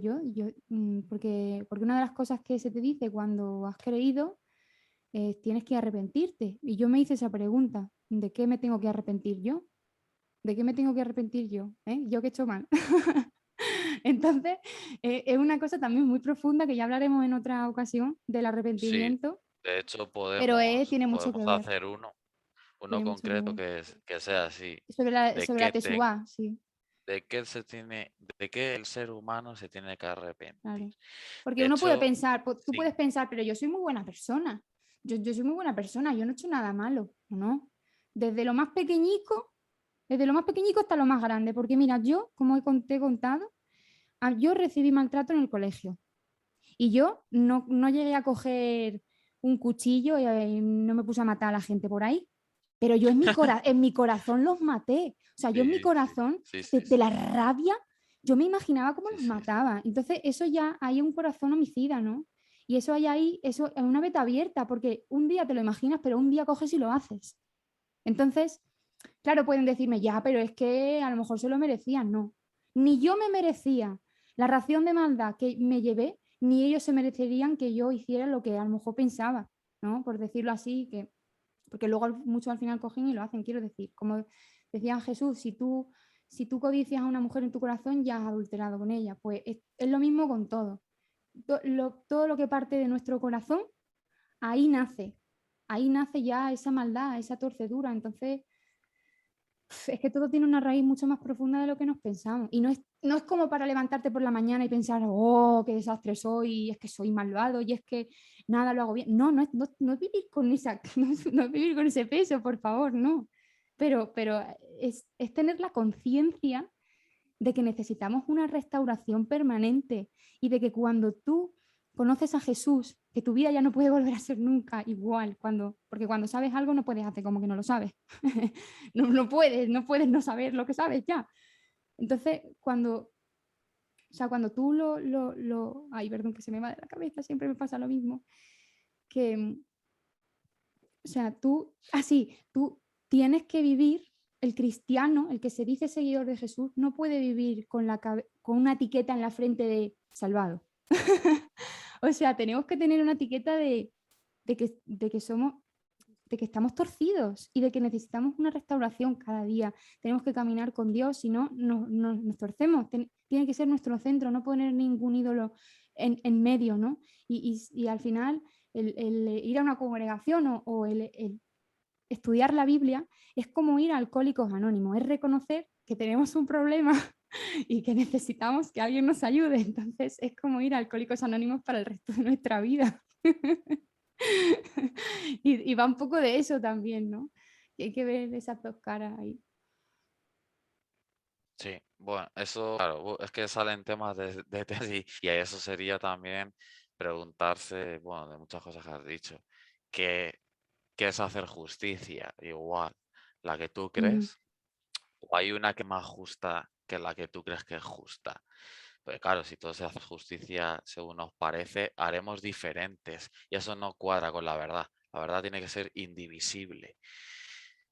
porque una de las cosas que se te dice cuando has creído es tienes que arrepentirte. Y yo me hice esa pregunta, ¿de qué me tengo que arrepentir yo? ¿De qué me tengo que arrepentir yo? ¿Eh? ¿Yo qué he hecho mal? Entonces, es una cosa también muy profunda que ya hablaremos en otra ocasión del Sí, arrepentimiento, de hecho pero tiene mucho podemos que ver, hacer uno tiene mucho que concreto ver. que sea así. De Sobre la qué te, teshuva, sí. de qué el ser humano se tiene que arrepentir. Claro. Porque De uno puede hecho, pensar, tú sí, puedes pensar, pero yo soy muy buena persona. Yo soy muy buena persona, yo no he hecho nada malo, ¿no? Desde lo más pequeñico, desde lo más pequeñico hasta lo más grande. Porque mira, yo, como te he contado, yo recibí maltrato en el colegio y yo no llegué a coger un cuchillo y no me puse a matar a la gente por ahí, pero yo en mi corazón los maté. O sea, yo en mi Sí, sí, corazón, sí, sí, de sí, la rabia, yo me imaginaba cómo sí, los sí, mataba. Entonces, eso ya hay un corazón homicida, ¿no? Y eso hay ahí, eso es una veta abierta, porque un día te lo imaginas, pero un día coges y lo haces. Entonces, claro, pueden decirme, ya, pero es que a lo mejor se lo merecían. No, ni yo me merecía la ración de maldad que me llevé, ni ellos se merecerían que yo hiciera lo que a lo mejor pensaba, ¿no? Por decirlo así, que, porque luego muchos al final cogen y lo hacen, quiero decir, como decía Jesús, si tú codicias a una mujer en tu corazón, ya has adulterado con ella. Pues es lo mismo con todo. Todo lo que parte de nuestro corazón, ahí nace. Ahí nace ya esa maldad, esa torcedura. Entonces, es que todo tiene una raíz mucho más profunda de lo que nos pensamos. Y no es como para levantarte por la mañana y pensar, oh, qué desastre soy, y es que soy malvado, y es que nada lo hago bien. No es vivir con no es vivir con ese peso, por favor, no. Pero es tener la conciencia de que necesitamos una restauración permanente y de que cuando tú conoces a Jesús, que tu vida ya no puede volver a ser nunca igual, porque cuando sabes algo no puedes hacer como que no lo sabes. No puedes no saber lo que sabes ya. Entonces, o sea, cuando tú ay, perdón, que se me va de la cabeza, siempre me pasa lo mismo, que, o sea, tú tienes que vivir, el cristiano, el que se dice seguidor de Jesús, no puede vivir con una etiqueta en la frente de salvado. O sea, tenemos que tener una etiqueta de que somos, de que estamos torcidos y de que necesitamos una restauración cada día. Tenemos que caminar con Dios, si no, nos torcemos. Tiene que ser nuestro centro, no poner ningún ídolo en medio, ¿no? Y al final, el ir a una congregación o el estudiar la Biblia es como ir a Alcohólicos Anónimos, es reconocer que tenemos un problema y que necesitamos que alguien nos ayude. Entonces es como ir a Alcohólicos Anónimos para el resto de nuestra vida. Y va un poco de eso también, ¿no? Y hay que ver esas dos caras ahí. sí. Bueno, eso, claro, es que salen temas de tesis y a eso sería también preguntarse, bueno, de muchas cosas que has dicho, ¿qué, qué es hacer justicia? Igual, la que tú Ujú. crees, o hay una que es más justa que la que tú crees que es justa. Pues claro, si todo se hace justicia según nos parece, haremos diferentes y eso no cuadra con la verdad. La verdad tiene que ser indivisible.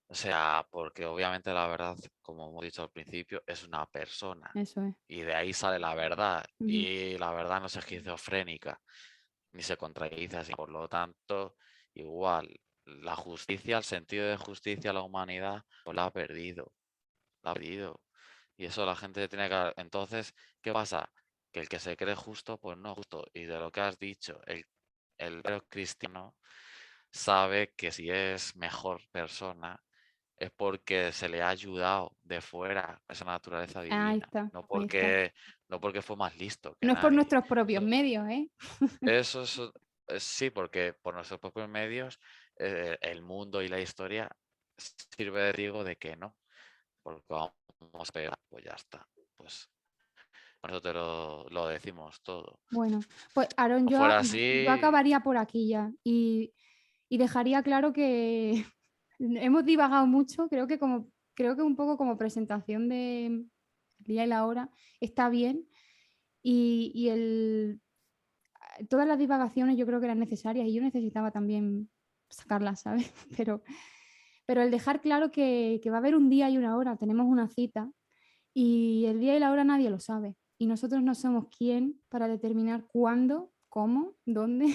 O sea, porque obviamente la verdad, como hemos dicho al principio, es una persona Eso es. y de ahí sale la verdad Ujú. y la verdad no es esquizofrénica ni se contradice así. Por lo tanto, igual, la justicia, el sentido de justicia a la humanidad, pues la ha perdido, la ha perdido. Y eso la gente tiene que... Entonces, ¿qué pasa? Que el que se cree justo, pues no es justo. Y de lo que has dicho, el verdadero cristiano sabe que si es mejor persona es porque se le ha ayudado de fuera esa naturaleza Ahí divina, está, no ahí está. porque, no porque fue más listo que No es por nadie. nuestros propios Eso, medios, ¿eh? eso sí, porque por nuestros propios medios el mundo y la historia sirve de digo de que no, porque vamos a pegar, pues ya está. Pues por eso te lo decimos todo. Bueno, pues Aaron, Si no fuera yo así, acabaría por aquí ya y dejaría claro que hemos divagado mucho, creo que un poco como presentación de el día y la hora está bien y todas las divagaciones yo creo que eran necesarias y yo necesitaba también sacarlas, ¿sabes? Pero el dejar claro que va a haber un día y una hora, tenemos una cita y el día y la hora nadie lo sabe. Y nosotros no somos quién para determinar cuándo, cómo, dónde.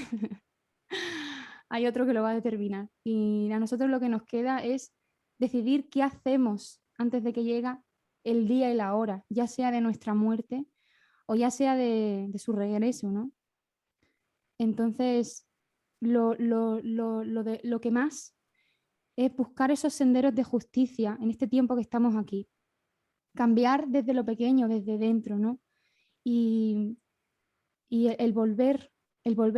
Hay otro que lo va a determinar. Y a nosotros lo que nos queda es decidir qué hacemos antes de que llegue el día y la hora, ya sea de nuestra muerte o ya sea de su regreso, ¿no? Entonces, lo que más es buscar esos senderos de justicia en este tiempo que estamos aquí. Cambiar desde lo pequeño, desde dentro, ¿no? Y, y el volver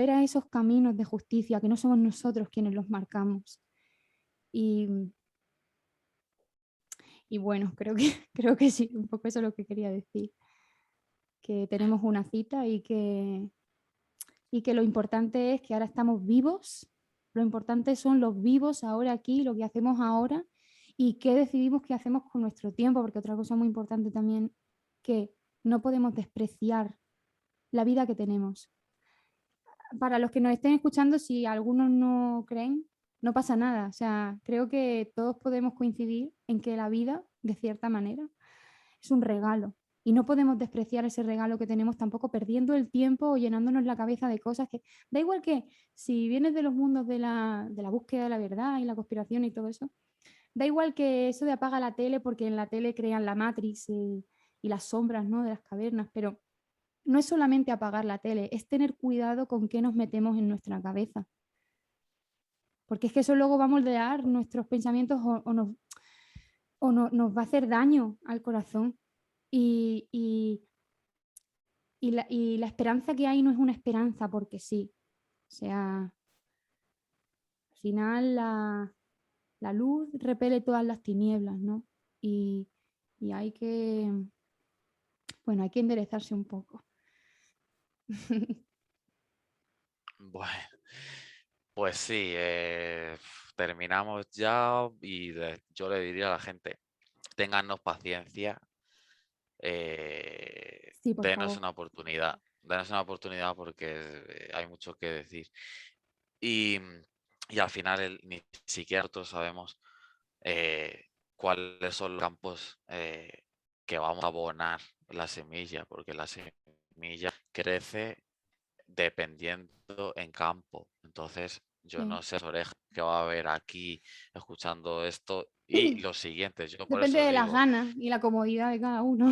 a esos caminos de justicia, que no somos nosotros quienes los marcamos. Y, y bueno, creo que, creo que sí, un poco eso es lo que quería decir. que tenemos una cita y que lo importante es que ahora estamos vivos, lo importante son los vivos ahora aquí, lo que hacemos ahora y qué decidimos que hacemos con nuestro tiempo, porque otra cosa muy importante también, que no podemos despreciar la vida que tenemos. Para los que nos estén escuchando, si algunos no creen, no pasa nada. O sea, creo que todos podemos coincidir en que la vida, de cierta manera, es un regalo. Y no podemos despreciar ese regalo que tenemos tampoco perdiendo el tiempo o llenándonos la cabeza de cosas que... Da igual que si vienes de los mundos de la búsqueda de la verdad y la conspiración y todo eso, da igual que eso de apaga la tele porque en la tele crean la Matrix y las sombras, ¿no?, de las cavernas, pero no es solamente apagar la tele, es tener cuidado con qué nos metemos en nuestra cabeza. Porque es que eso luego va a moldear nuestros pensamientos nos va a hacer daño al corazón. Y, y, y la esperanza que hay no es una esperanza porque sí. O sea, al final la luz repele todas las tinieblas, ¿no? Y, y hay que, bueno, hay que enderezarse un poco. Bueno, pues sí, terminamos ya y yo le diría a la gente, téngannos paciencia, Sí, por denos favor. una oportunidad porque hay mucho que decir. Y, y al final ni siquiera nosotros sabemos cuáles son los campos que vamos a abonar la semilla, porque la semilla crece dependiendo en campo. Entonces, yo Sí. no sé las orejas que va a haber aquí escuchando esto y los siguientes. Yo por Depende eso de las digo, ganas y la comodidad de cada uno.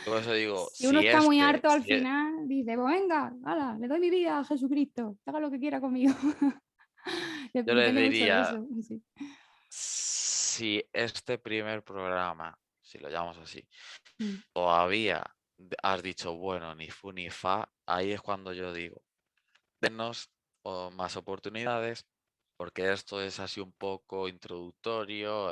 por eso digo, Si uno si está muy este, harto al final, dice, pues venga, hala, le doy mi vida a Jesucristo, haga lo que quiera conmigo. yo les Depende mucho de diría, eso. Sí. si este primer programa, si lo llamamos así, Mm. todavía has dicho, bueno, ni fu ni fa, ahí es cuando yo digo, denos más oportunidades, porque esto es así un poco introductorio,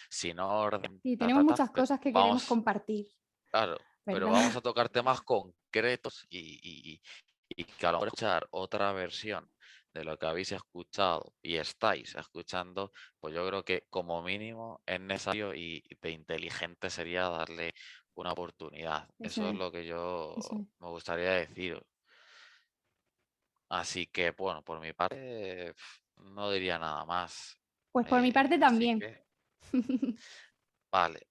sin orden, Y ta, tenemos ta, ta, muchas pero cosas que queremos vamos, compartir, claro, pero ¿verdad? vamos a tocar temas concretos y que a lo mejor escuchar otra versión de lo que habéis escuchado y estáis escuchando, pues yo creo que como mínimo es necesario y de inteligente sería darle una oportunidad. Eso Eso es es, lo que yo eso es. me gustaría decir. Así que, bueno, por mi parte, no diría nada más. Pues por mi parte Así también. que, vale.